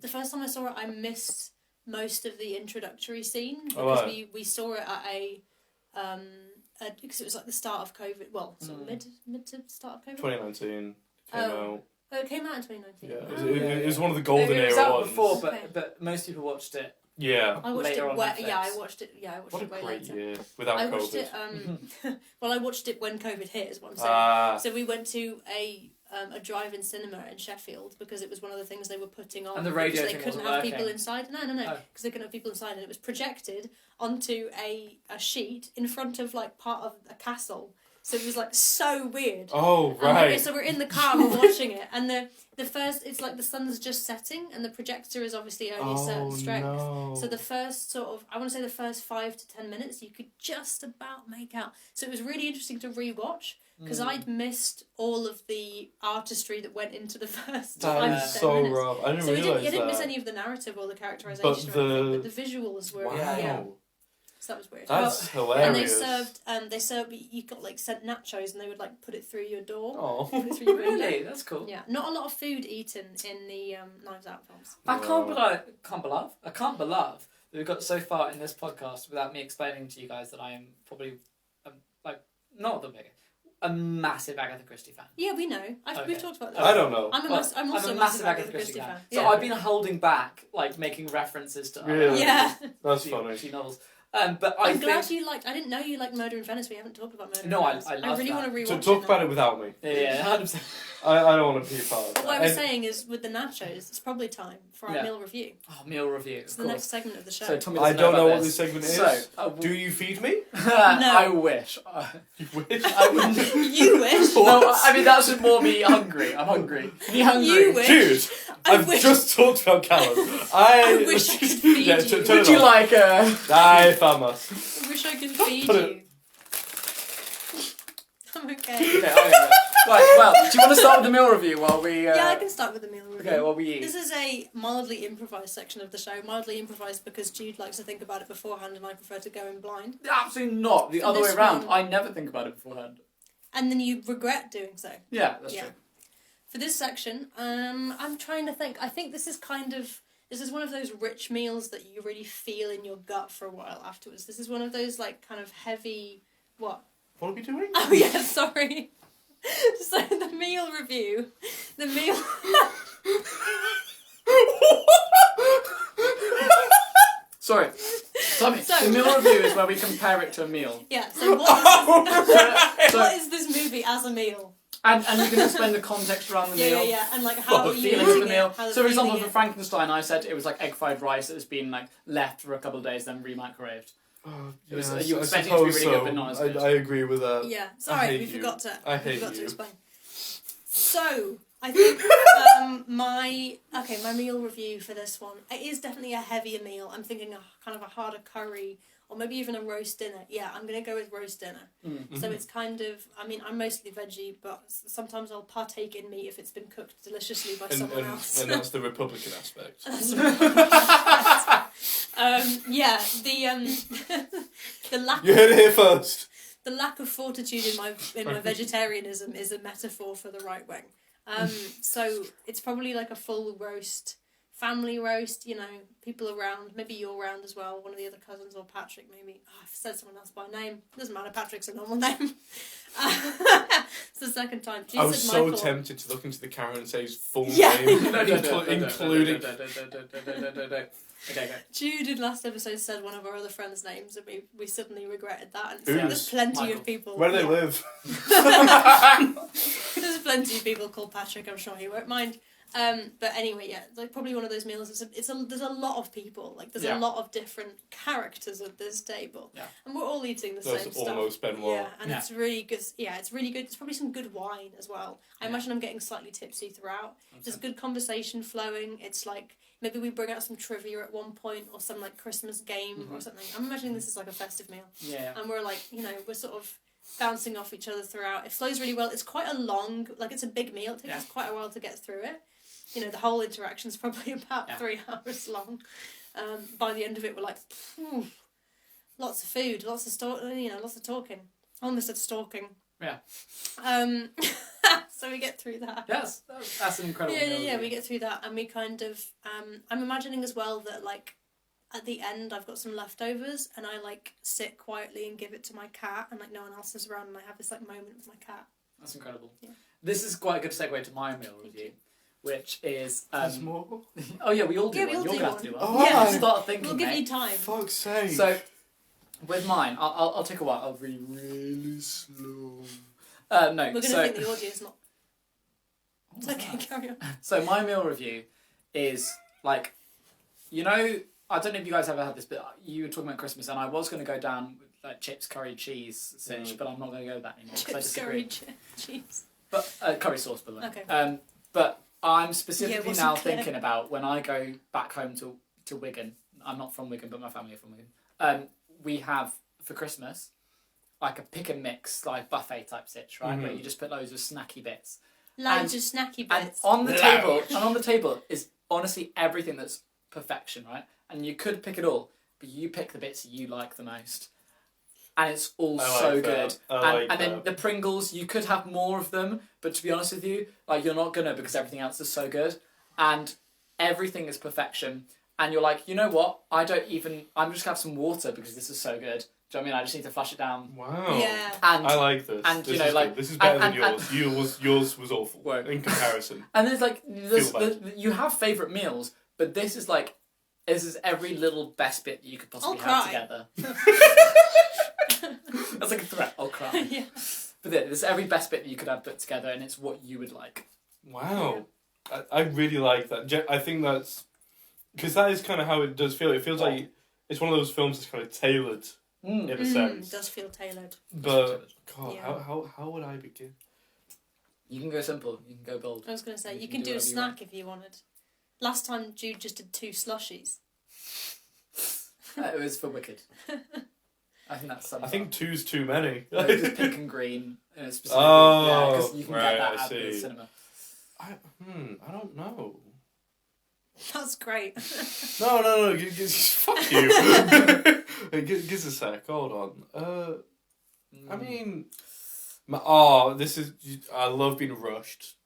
The first time I saw it, I missed most of the introductory scene because we saw it at because it was like the start of COVID. Well, sort of mid to start of COVID. 2019 came out. Oh, it came out in 2019. Yeah, it was one of the golden era ones. It was out before, but most people watched it. Yeah. I watched later it. on Netflix. I watched it. Yeah, I watched it way What a great later. year without COVID. I watched it. Well, I watched it when COVID hit. Is what I'm saying. So we went to a drive-in cinema in Sheffield because it was one of the things they were putting on. And the radio they thing couldn't wasn't have working. people inside. No, because they couldn't have people inside, and it was projected onto a sheet in front of like part of a castle. So it was like so weird. Oh right. So we're in the car and we're watching it, and the first, it's like the sun's just setting, and the projector is obviously only a certain strength. No. So the first sort of, I want to say the first 5 to 10 minutes, you could just about make out. So it was really interesting to rewatch because I'd missed all of the artistry that went into the first 5 to 10 minutes. That is so rough. I didn't realise that. I didn't miss any of the narrative or the characterization, but the visuals were. Wow. Yeah. So that was weird. That's hilarious. And they served. You got like sent nachos, and they would like put it through your door. Oh, put it through your window. Really? That's cool. Yeah, not a lot of food eaten in the Knives Out films. I can't believe that we've got so far in this podcast without me explaining to you guys that I am probably not the biggest, a massive Agatha Christie fan. Yeah, we know. We've talked about that. I don't know. I'm also a massive Agatha Christie fan. So I've been holding back, like making references to really? That's funny. novels. But I'm glad you liked. I didn't know you liked Murder in Venice. We haven't talked about Murder in Venice. I love I really that. want to rewatch So it. talk about it without me. Yeah, 100%. I don't want to be a part of But that. what I was saying is, with the nachos, it's probably time for our meal review. Oh, meal review. It's the next segment of the show. So Tommy I don't know what this this segment is. So, do you feed me? No. I wish. You wish? I wouldn't. You wish? No, I mean that's just more me hungry. I'm hungry. Me hungry. You wish? Dude, I've just talked about Callum. I wish I could feed you. turn Would it you off. like a... I famas. I wish I could feed you. I'm okay. Right, well, do you want to start with the meal review while we... Yeah, I can start with the meal review. Okay, while we eat. This is a mildly improvised section of the show. Mildly improvised because Jude likes to think about it beforehand and I prefer to go in blind. Absolutely not. The For other way this around. one- I never think about it beforehand. And then you regret doing so. Yeah, that's true. For this section, I'm trying to think. I think this is one of those rich meals that you really feel in your gut for a while afterwards. This is one of those like kind of heavy... What? What are we doing? Oh yeah, sorry. So the meal review. The meal... Sorry. Tommy, the meal review is where we compare it to a meal. Yeah, so what So, is this movie as a meal? and you can explain the context around the meal. Yeah, and like how The are you feelings of eating the meal. it? So, for example, for Frankenstein, I said it was like egg fried rice that has been like left for a couple of days, then remicrowaved. You you expected it to be really good, but not as good. I agree with that. Yeah, I sorry, hate we you. forgot to. I hate to you. explain. So I think my meal review for this one, it is definitely a heavier meal. I'm thinking kind of a harder curry or maybe even a roast dinner. Yeah, I'm going to go with roast dinner. Mm-hmm. So it's kind of, I mean, I'm mostly veggie, but sometimes I'll partake in meat if it's been cooked deliciously by someone else. And that's the Republican aspect. Yeah, the lack. You heard it here first. The lack of fortitude in my vegetarianism is a metaphor for the right wing. So it's probably like a full roast, family roast, you know, people around, maybe you're around as well, one of the other cousins or Patrick maybe. Oh, I've said someone else by name. Doesn't matter, Patrick's a normal name. It's the second time. I was so Michael. tempted to look into the camera and say his full Yeah. name, including... Okay, go. Jude in last episode said one of our other friends' names and we suddenly regretted that. And so Who's? there's plenty Michael. of people. Where do they live? There's plenty of people called Patrick, I'm sure he won't mind. But anyway, yeah, like probably one of those meals. There's a lot of people. Like there's a lot of different characters at this table, and we're all eating the same stuff. Almost Benoit. Yeah, and it's really good. Yeah, it's really good. There's probably some good wine as well. I imagine I'm getting slightly tipsy throughout. There's good conversation flowing. It's like maybe we bring out some trivia at one point or some like Christmas game or something. I'm imagining this is like a festive meal. Yeah. And we're like, you know, we're sort of bouncing off each other throughout. It flows really well. It's quite a long, like it's a big meal. It takes us quite a while to get through it. You know, the whole interaction's probably about 3 hours long. By the end of it, we're like, lots of food, lots of lots of talking. Almost said stalking. Yeah. So we get through that. Yes, that's an incredible meal. Yeah, we get through that, and we kind of. I'm imagining as well that like, at the end, I've got some leftovers, and I like sit quietly and give it to my cat, and like no one else is around, and I have this like moment with my cat. That's incredible. Yeah. This is quite a good segue to my meal review, which is. There's more? Oh yeah, we all do Yeah, one. we all You're do gonna one. have to do one. Oh, yeah, right. start thinking. We'll give mate. you time. Fuck's sake. So, with mine, I'll take a while. I'll be really slow. No, We're gonna so think the audio's not. It's okay, carry on. so my meal review is like, you know, I don't know if you guys ever had this, but you were talking about Christmas, and I was going to go down with like chips, curry, cheese, but I'm not going to go that anymore. 'Cause I Chips, disagree. curry, cheese. But curry sauce, by the way. Okay. But I'm specifically wasn't now clear. thinking about when I go back home to Wigan. I'm not from Wigan, but my family are from Wigan. We have for Christmas like a pick and mix, like buffet type stitch, right? Where you just put loads of snacky bits. Loads of snacky And bits. on the table is honestly everything that's perfection, right? And you could pick it all, but you pick the bits that you like the most. And it's all so good. And then the Pringles, you could have more of them, but to be honest with you, like you're not gonna because everything else is so good. And everything is perfection. And you're like, you know what? I'm just gonna have some water because this is so good. Do you know what I mean? I just need to flush it down. Wow. Yeah. And I like this. and, this you know, is like- good. This is better and- than yours. Yours was awful Word. in comparison. And there's like Feel bad. you have favourite meals, but this is every little best bit that you could possibly I'll have cry. together. That's like a threat. I'll cry. Yeah. But there's every best bit that you could have put together, and it's what you would like. Wow. I really like that. I think that's... Because that is kind of how it does feel. It feels like it's one of those films that's kind of tailored in a sense. It does feel tailored. But, God, Yeah. how would I begin? You can go simple. You can go bold. I was going to say, You you can can do do a whatever you snack if you wanted. Last time Jude just did 2 slushies. It was for Wicked. I think that's something. I think 2's too many. It was pink and green. Specifically, Oh, because you can right, get that I at the see. cinema. I don't know. That's great. No. Fuck you. Give us a sec. Hold on. I mean, I love being rushed.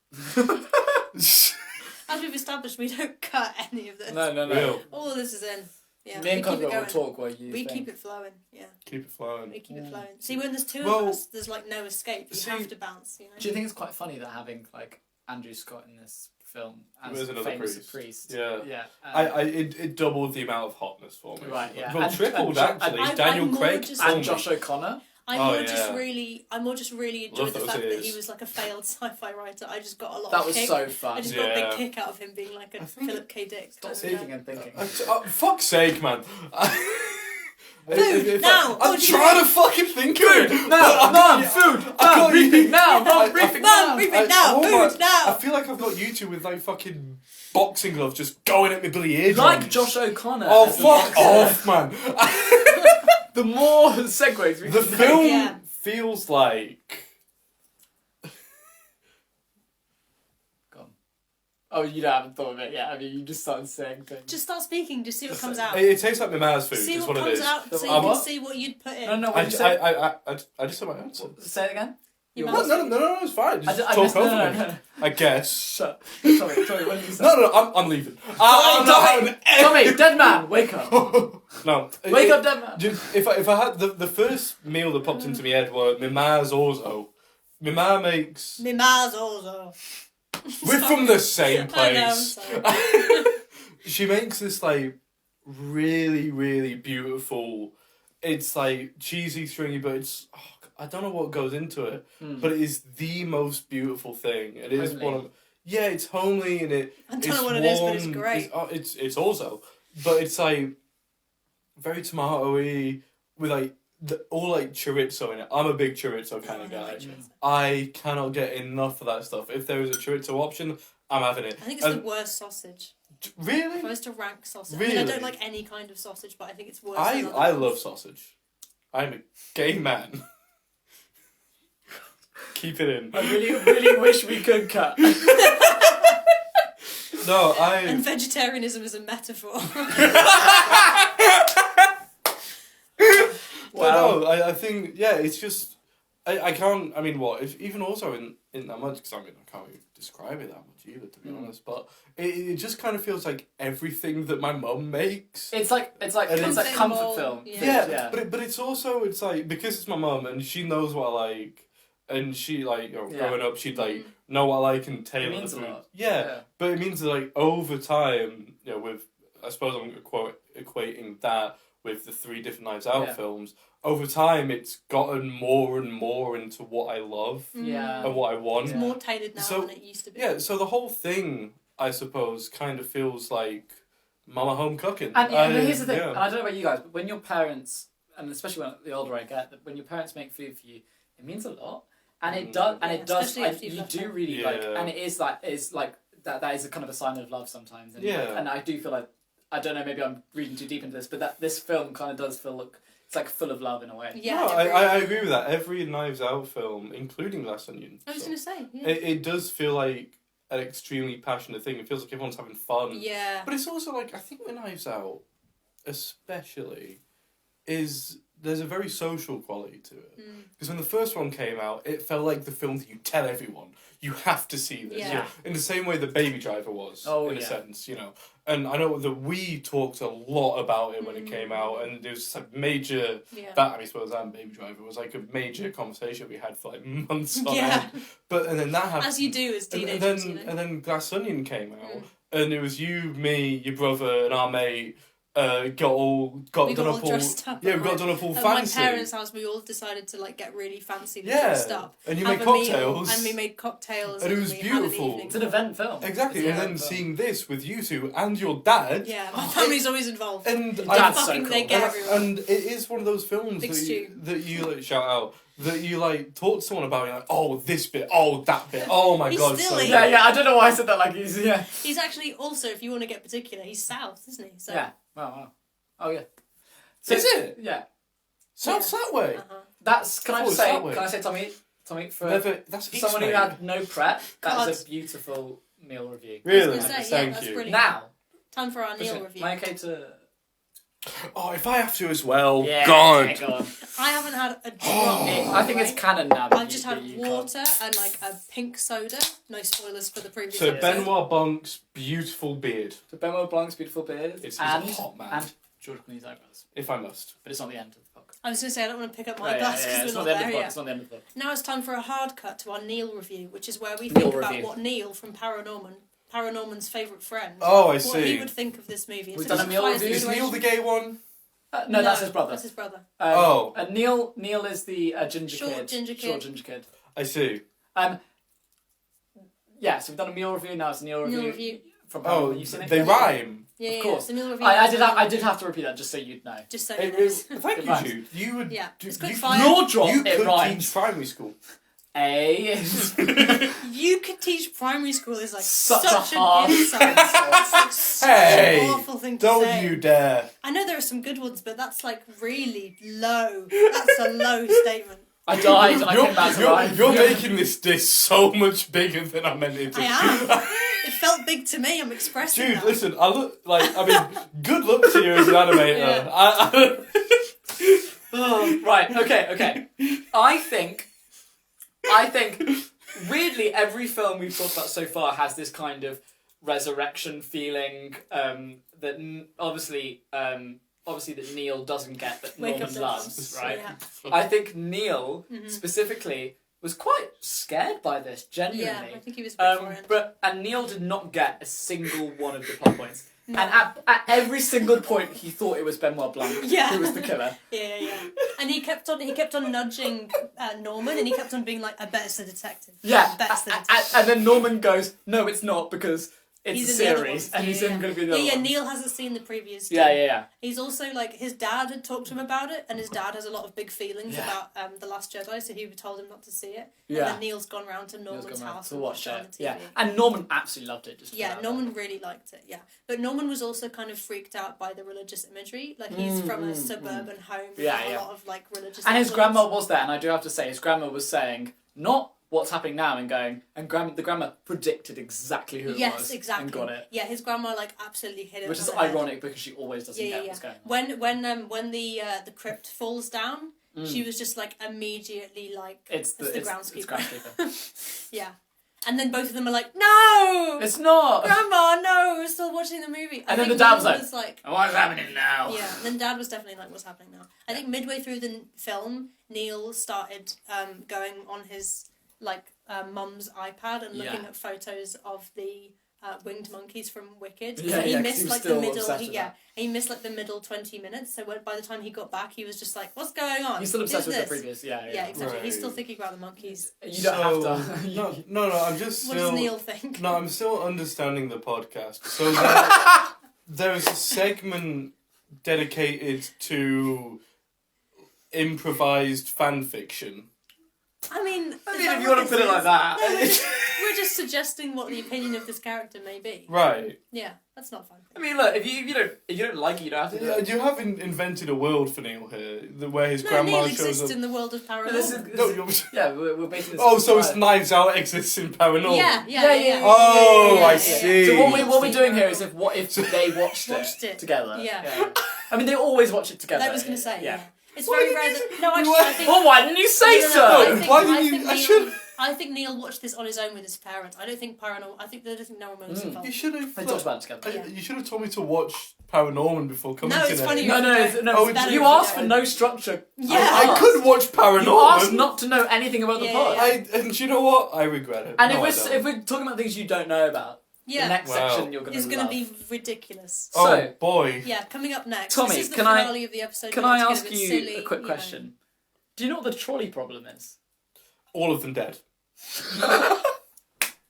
As we've established, we don't cut any of this. No. Real. All of this is in. Yeah, Me and we keep Conrad it will going. talk while you. We think. keep it flowing. Yeah, Keep it flowing. we keep it flowing. See, when there's 2 Well, of us, there's like no escape. You have to bounce. You know. Do you think it's quite funny that having like Andrew Scott in this film as As another famous priest. priest? Yeah. Yeah. It doubled the amount of hotness for me. Right, yeah. Well, And- tripled and- actually. I'm Daniel more Craig just- for And me. Josh O'Connor. I Oh, more yeah. just really enjoyed the those fact that ears. he was like a failed sci-fi writer. I just got a lot That of was kick. so fun. I just got a Yeah. big kick out of him being like a I think- Philip K. Dick. Stop kind of speaking guy. and thinking. Fuck's sake, man. Food, now! I'm trying to fucking think of it! Now! Mum! Food! Mum! Briefing now! Mum! Briefing now! Mum! Briefing now! Food, now! I feel like I've got you two with like fucking boxing gloves just going at me bloody eardrums. Like Josh O'Connor. Oh, fuck off, man. The more segues we The can film Yeah. feels like... Oh, you haven't thought of it yet. I mean, you just started saying things. Just start speaking, just see what comes out. It tastes like my ma's food, See is what what it comes is. out so you I'm can what? see what you'd put in. No, I what you said? just said my answer. Say it again. Your No, mum's no, food. no, it's fine. Just I talk missed- over no, me. no. I guess. Shut. Sorry, what did you say? No, I'm leaving. I'm not Tommy, dead man, wake up. No. Wake up, dead man. If I had the first meal that popped into my head were my ma's orzo. My ma makes... Me ma's also. We're from the same I know, I'm place. sorry. She makes this like really, really beautiful. It's like cheesy, stringy, but it's I don't know what goes into it, but it is the most beautiful thing. It is Homely. one of it's homely and it. I don't it's know what it is, but it's warm, great. It's also, but it's like very tomatoey with like all like chorizo in it. I'm a big chorizo kind of guy. I cannot get enough of that stuff. If there is a chorizo option, I'm having it. I think it's the worst sausage. Really? If I was to rank sausage, Really? I mean, I don't like any kind of sausage, but I think it's worse. I than other I ones. love sausage. I'm a gay man. Keep it in. I really wish we could cut. No, And vegetarianism is a metaphor. Well, no, I think it's just I can't. I mean, what if even also in that much? Because I mean, I can't really describe it that much either, to be honest. But it just kind of feels like everything that my mum makes. It's like And comfort more- film. yeah. But it's also it's like because it's my mum and she knows what I like, and she like growing up she'd like know what I like and tailor means the a food. lot. Yeah, but it means that like over time, with I suppose I'm equating that with the 3 different Knives Out films. Over time, it's gotten more and more into what I love and what I want. It's more tailored now than it used to be. Yeah, so the whole thing, I suppose, kind of feels like Mama Home cooking. And here's the thing, and I don't know about you guys, but when your parents, and especially when the older I get, that when your parents make food for you, it means a lot. And it does, especially if you've you left do home. really like, and it is like that is a kind of a sign of love sometimes. And and I do feel like, I don't know, maybe I'm reading too deep into this, but that this film kind of does feel it's like full of love in a way. Yeah, no, I agree with that. Every Knives Out film, including Glass Onion. I was going to say, it does feel like an extremely passionate thing. It feels like everyone's having fun. Yeah. But it's also like, I think with Knives Out, especially, there's a very social quality to it. Because when the first one came out, it felt like the film that you tell everyone, you have to see this. Yeah. In the same way that Baby Driver was, in a sense, And I know that we talked a lot about it when it came out, and there was like major, that I suppose, and Baby Driver was like a major conversation we had for like months on end. And then that happened. As you do as teenagers, And then Glass Onion came out, and it was you, me, your brother, and our mate. Got all dressed up. Yeah, we got done up all At fancy. my parents' house, we all decided to like get really fancy and Yeah. dressed up. And you have made a meal, cocktails. and we made cocktails. And it was we had an beautiful. evening. It's an event film. Exactly, and then seeing this with you two and your dad. Yeah, my family's always involved. And Dad's so fucking cool. they get everyone. And it is one of those films that you like shout out. That you like talk to someone about, you're like, oh, this bit, oh, that bit, oh my He's god. still So in. Yeah, I don't know why I said that. Like he's He's actually also, if you want to get particular, he's south, isn't he? So, yeah. Wow. Oh yeah. So, is it? Yeah. South that way. That's can I Oh, just it's say? that way. Can I say, Tommy, for That's east, someone who mate. had no prep, that God. was a beautiful meal review. Really? I was gonna say, Thank that's you. brilliant. Now, Time for our Neil review. am I okay to? Oh, if I have to as well. Yeah, God. yeah, go on. I haven't had a drop. I think it's right? canon now. that I've just that had you can't- water and like a pink soda. No spoilers for the previous So episode. Benoit Blanc's beautiful beard, So Benoit Blanc's beautiful beard, He's and a hot man. and George Clooney's eyebrows, if I must. but it's not the end of the book. I was going to say I don't want to pick up my Yeah, glass it's because not we're the not end of there the book. yet. It's not the end of the book. Now it's time for a hard cut to our Neil review, which is where we Neil think about review. what Neil from Paranorman's favourite friend, Oh, I what see. he would think of this movie. We've So done a just Neil try review. Is situation. Neil the gay one? No, that's his brother. That's his brother. And Neil is the ginger Short kid. ginger kid. Short ginger kid. I see. Yeah, so we've done a meal review. Now it's a Neil review. Neil review. from Paranormal. Oh, You've seen it? they rhyme. Yeah, Of course. Yeah. I did have to repeat that just so you'd know. Just so Thank It rhymes. you, Jude. You would. Yeah, it's quick you, fire. Your drop, you it could rhymes. teach primary school. You could teach primary school is like Such such a an hard insult. It's like such Hey, an awful thing to don't say. you dare! I know there are some good ones, but that's like really low. That's a low statement. I died and I came back to life. You're making this diss so much bigger than I meant it to. I am. It felt big to me. I'm expressing Dude, that. listen. I mean, good luck to you as an animator. Yeah. Oh, right, okay. I think, weirdly, every film we've talked about so far has this kind of resurrection feeling that obviously that Neil doesn't get, that Wake Norman up loves, right? Yeah. I think Neil, specifically, was quite scared by this, genuinely. Yeah, I think he was a bit for it. And Neil did not get a single one of the plot points. No. And at every single point, he thought it was Benoit Blanc who was the killer. Yeah. And he kept on nudging Norman, and he kept on being like, "I bet it's the detective." Yeah. I bet it's the detective. And then Norman goes, "No, it's not, because it's He's a in the other series, ones. and he's going to be in the other Yeah, ones." Neil hasn't seen the previous two. Yeah. He's also like, his dad had talked to him about it, and his dad has a lot of big feelings about The Last Jedi, so he told him not to see it. Yeah. And then Neil's gone round to Norman's house to and watch watched it on it. the TV. Yeah, and Norman absolutely loved it. Yeah, Norman really liked it, yeah. But Norman was also kind of freaked out by the religious imagery. Like, he's from a suburban home with a lot of, like, religious And his influence. grandma was there, and I do have to say, his grandma was saying, not what's happening now, and going, and the grandma predicted exactly who it was. Yes, exactly. And got it. Yeah, his grandma, like, absolutely hit it Which on is the head. ironic, because she always doesn't get what's going on. When the crypt falls down, she was just, like, immediately, like, it's the groundskeeper. Yeah. And then both of them are like, "No! It's not! Grandma, no! We're still watching the movie." And then the dad was Neil like, "What's happening now?" Yeah, then Dad was definitely like, "What's happening now?" I think midway through the film, Neil started going on his mum's iPad and looking at photos of the winged monkeys from Wicked. Yeah, he yeah, 'cause missed he was like the still middle. obsessed with that. He missed like the middle 20 minutes. So by the time he got back, he was just like, "What's going on?" He's still obsessed Who's with this? the previous. Yeah, Exactly. Right. He's still thinking about the monkeys. You don't have to. No, I'm just What still. does Neil think? No, I'm still understanding the podcast. So there's a segment dedicated to improvised fan fiction. I mean, if you want to put it like that. No, we're just suggesting what the opinion of this character may be. Right. Yeah, that's not fun. I mean, look, if you don't like it, you don't have to do it. You have invented a world for Neil here, where his No, grandma Neil shows exists up. in the world of paranormal. We're basically. Oh, so it's Knives Out exists in paranormal. Yeah. Oh, Yeah, I yeah. see. So what we're doing here is if they watched it together. Yeah. I mean, they always watch it together. I was going to say, yeah. It's Why very didn't rare you that... say- No, actually, What? I think... Well, why didn't you say so? I think Neil watched this on his own with his parents. I don't think paranormal... I think no one was involved. You should have. They talked about it together. Yeah. You should have told me to watch Paranorman before coming No, today. it's funny. No. Oh, it's better You if asked don't. for no structure. Yeah. I could watch Paranorman. You asked not to know anything about the Yeah, pod. yeah. And you know what? I regret it. And No, I if don't. we're talking about things you don't know about, the next Wow. section you're going It's to going love. to be ridiculous. Oh So- boy. Yeah, coming up next. Tommy, this is the can I- finale of the episode. Can We're I going to ask get a bit you silly, a quick know. question? Do you know what the trolley problem is? All of them dead.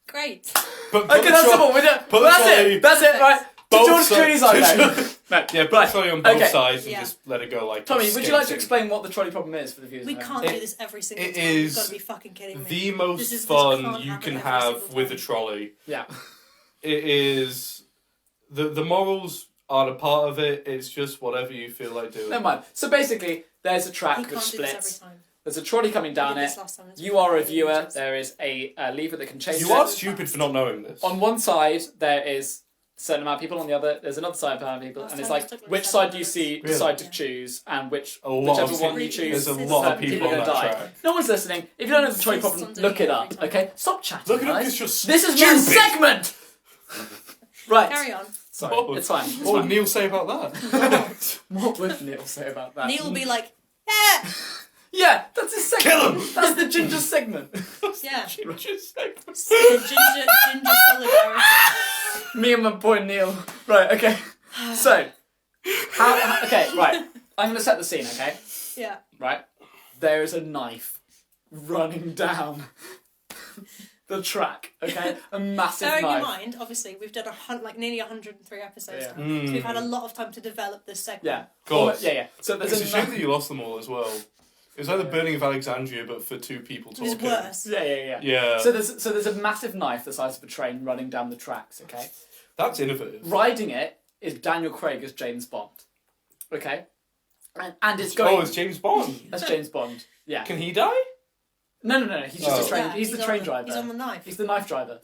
Great. But Okay, that's simple. That's it, right? To George Clooney's iPhone. No, Yeah, put trolley on both sides and Yeah. just let it go like. Tommy, would you like to skating. explain what the trolley problem is for the viewers? We at home? can't do this every single it time. You've is got to be fucking kidding me. The most This fun can't you happen can every have single with a time. trolley. Yeah. It is the morals aren't a part of it. It's just whatever you feel like doing. Never mind. So basically, there's a track He which can't do this splits. every time. There's a trolley coming We down did it. this last time, it's You are a really viewer. interesting. There is a lever that can change You it. are stupid for not knowing this. On one side, there is a certain amount of people. On the other, there's another side amount of people. Last and it's time like, it took like which 7 side do you minutes. see, Really? decide to Yeah. choose, and A lot whichever of one you people. choose, There's a It's lot of certain people on are that gonna die. track. No one's listening. If you don't know the trolley Insists problem, on look doing it it up, every time. okay? Stop chatting, Look it up. guys. It's just This is my stupid. segment! Right. Carry on. Sorry, Oh. it's fine. It's What would fine. Neil say about that? What would Neil say about that? Neil will be like, yeah, Yeah, that's his segment. Kill him! That's the ginger segment. yeah. Just Ginger solidarity. Me and my boy Neil. Right, okay. So, okay, right. I'm going to set the scene, okay? Yeah. Right. There is a knife running down the track. Okay, a massive Bearing knife. in mind, obviously, we've done nearly 103 episodes Yeah. now, so we've had a lot of time to develop this segment. Yeah, Of course. Yeah. So there's It's a shame that you lost them all as well. It was like the burning of Alexandria, but for two people It talking. was worse. Yeah. Yeah. So there's a massive knife the size of a train running down the tracks. Okay, That's innovative. riding it is Daniel Craig as James Bond. Okay, and it's going. Oh, it's James Bond. That's James Bond. Yeah. Can he die? No. He's just Oh. a train. Yeah, he's the train driver. He's on the knife. He's the knife driver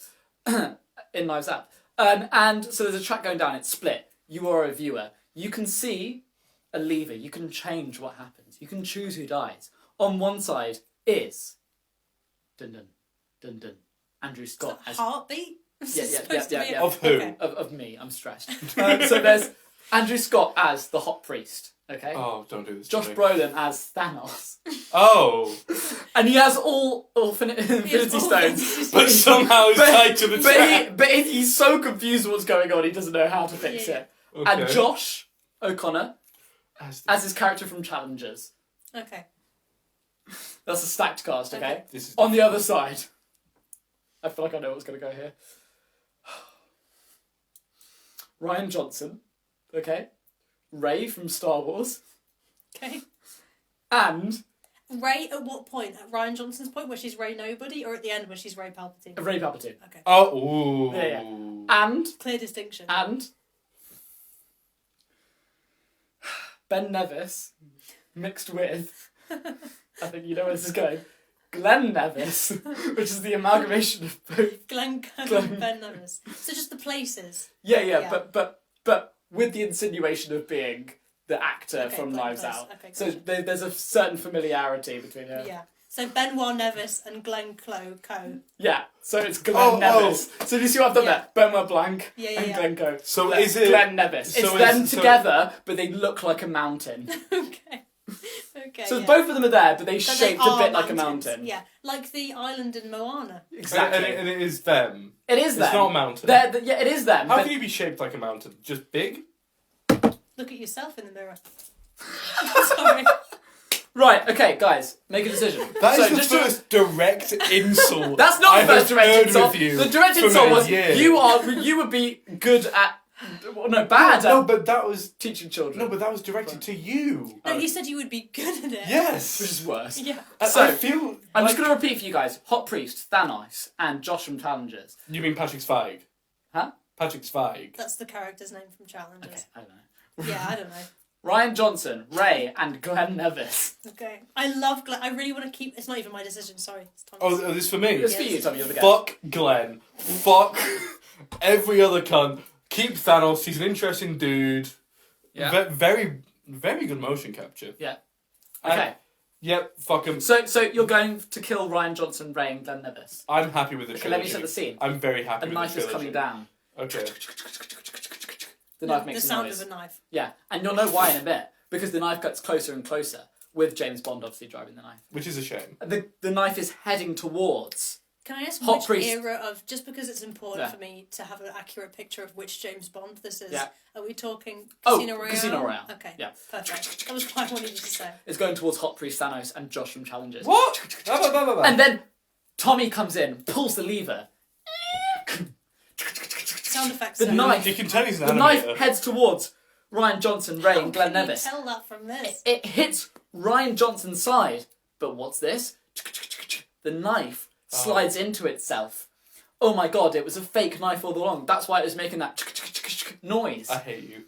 in Knives Out. And so there's a track going down. It's split. You are a viewer. You can see a lever. You can change what happens. You can choose who dies. On one side is dun dun dun dun Andrew Scott as Heartbeat? Yeah. Of who? Okay. of me. I'm stressed. So there's Andrew Scott as the hot priest. Okay. Oh, don't do this. Josh to me. Brolin as Thanos. Oh, And he has all Infinity Stones. but somehow it's tied to the track. But he's so confused with what's going on, he doesn't know how to fix Yeah. it. Okay. And Josh O'Connor As as his character from Challengers. Okay. That's a stacked cast, okay? Okay. this is On the other side, I feel like I know what's going to go here. Ryan Johnson, okay? Rey from Star Wars, Okay. and Ray at what point? At Ryan Johnson's point where she's Ray Nobody, or at the end where she's Ray Palpatine? Rey Palpatine. Okay. Oh, ooh. Yeah. And Clear distinction. Ben Nevis mixed with, I think you know where this is going, Glenn Nevis, which is the amalgamation of both. Glenn Glenn. and Ben Nevis. So just the places. Yeah, Yeah. but with the insinuation of being the actor Okay, from Glenn Knives Close. Out. Okay, So gotcha. there's a certain familiarity between them. Yeah. So Benoit Nevis and Glenn Co. Yeah, so it's Glenn Oh, Nevis. So do you see what I've done Yeah. there? Benoit Blanc Yeah. and Glenn Co. So Glenn, is it? Glenn Nevis? so It's is- them so- together, but they look like a mountain. Okay. Okay. So yeah. both of them are there, but they But they shaped a are bit like a mountains. mountain. Yeah. Like the island in Moana. Exactly. And it is them. It is them. It's not a mountain. Yeah, it is them. How but can you be shaped like a mountain? Just big? Look at yourself in the mirror. Sorry. Right, okay, guys, make a decision. That is So the just first direct insult. That's not I the first have direct heard insult. with you The direct for insult many was years. you would be good at bad No, at but that was teaching children. no, but that was directed to you. No, you said you would be good at it. Yes. Which is worse. Yeah. So, I feel. I'm like, just going to repeat for you guys: Hot Priest, Thanos, and Josh from Challengers. You mean Patrick Zweig? Huh? Patrick Zweig. That's the character's name from Challengers. Okay, I don't know. Yeah, I don't know. Ryan Johnson, Ray, and Glenn Nevis. Okay. I love Glenn. I really want to keep. It's not even my decision. Sorry. It's Tom's. Oh, this is for me. It's for Yes. you, Tommy. You're the guest. Fuck Glenn. Fuck every other cunt. Keep Thanos. He's an interesting dude. Yeah. Very, very good motion capture. Yeah. Okay. Yep. Fuck him. So you're going to kill Ryan Johnson, Ray, and Glenn Nevis. I'm happy with the Okay, trilogy. let me set the scene. I'm very happy A with knife the is trilogy. coming down. Okay. The knife makes the a sound noise. of a knife. Yeah, and you'll know why in a bit because the knife gets closer and closer with James Bond obviously driving the knife. Which is a shame. The knife is heading towards. Can I ask Hot which Priest. era of, just because it's important Yeah. for me to have an accurate picture of which James Bond this is, Yeah. are we talking Oh, Casino Royale? Casino Royale. Okay, Yeah. perfect. That was what I wanted you to say. It's going towards Hot Priest, Thanos, and Josh from Challengers. What? Blah, blah, blah, blah. And then Tommy comes in, pulls the lever. Sound effects. The so- knife. You can tell he's an The animator. knife heads towards Ryan Johnson, Ray, How and Glenn can Nevis. you tell that from this? It hits Ryan Johnson's side. But what's this? The knife slides into itself. Oh my god, it was a fake knife all along. That's why it was making that noise. I hate you.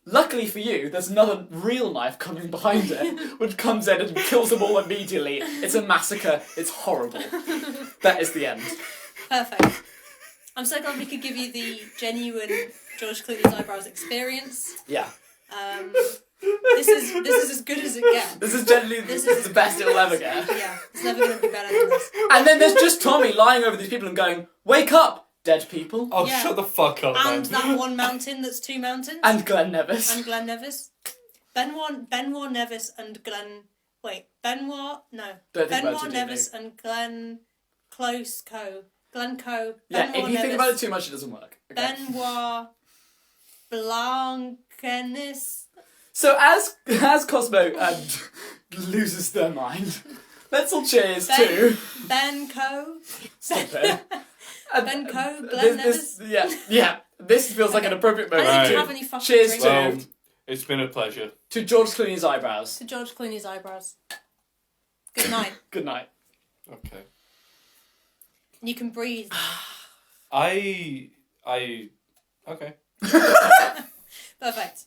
Luckily for you, there's another real knife coming behind it, which comes in and kills them all immediately. It's a massacre. It's horrible. That is the end. Perfect. I'm so glad we could give you the genuine George Clooney's eyebrows experience. Yeah. This is as good as it gets. This is generally This this is is the best it'll ever get. Yeah, it's never going to be better than this. And then there's just Tommy lying over these people and going, "Wake up, dead people." Oh, Yeah. shut the fuck up, And man. that one mountain that's two mountains. And Glenn Nevis. And Glenn Nevis. Benoit Nevis and Glenn. Wait, Benoit? No. Don't think about it Benoit too Nevis and Glenn Close Co. Glenn Co. Yeah, Benoit if you think Nevis, about it too much, it doesn't work. Okay. Benoit Blancanis. So as Cosmo loses their mind, Let's all cheers Ben- to Ben Coe. Ben Coe, Glenn this, yeah. This feels like an appropriate I moment. didn't Right. have any fucking Cheers drink. to- Well, it's been a pleasure. To George Clooney's eyebrows. To George Clooney's eyebrows. Good night. Good night. Okay. You can breathe. Okay. Perfect.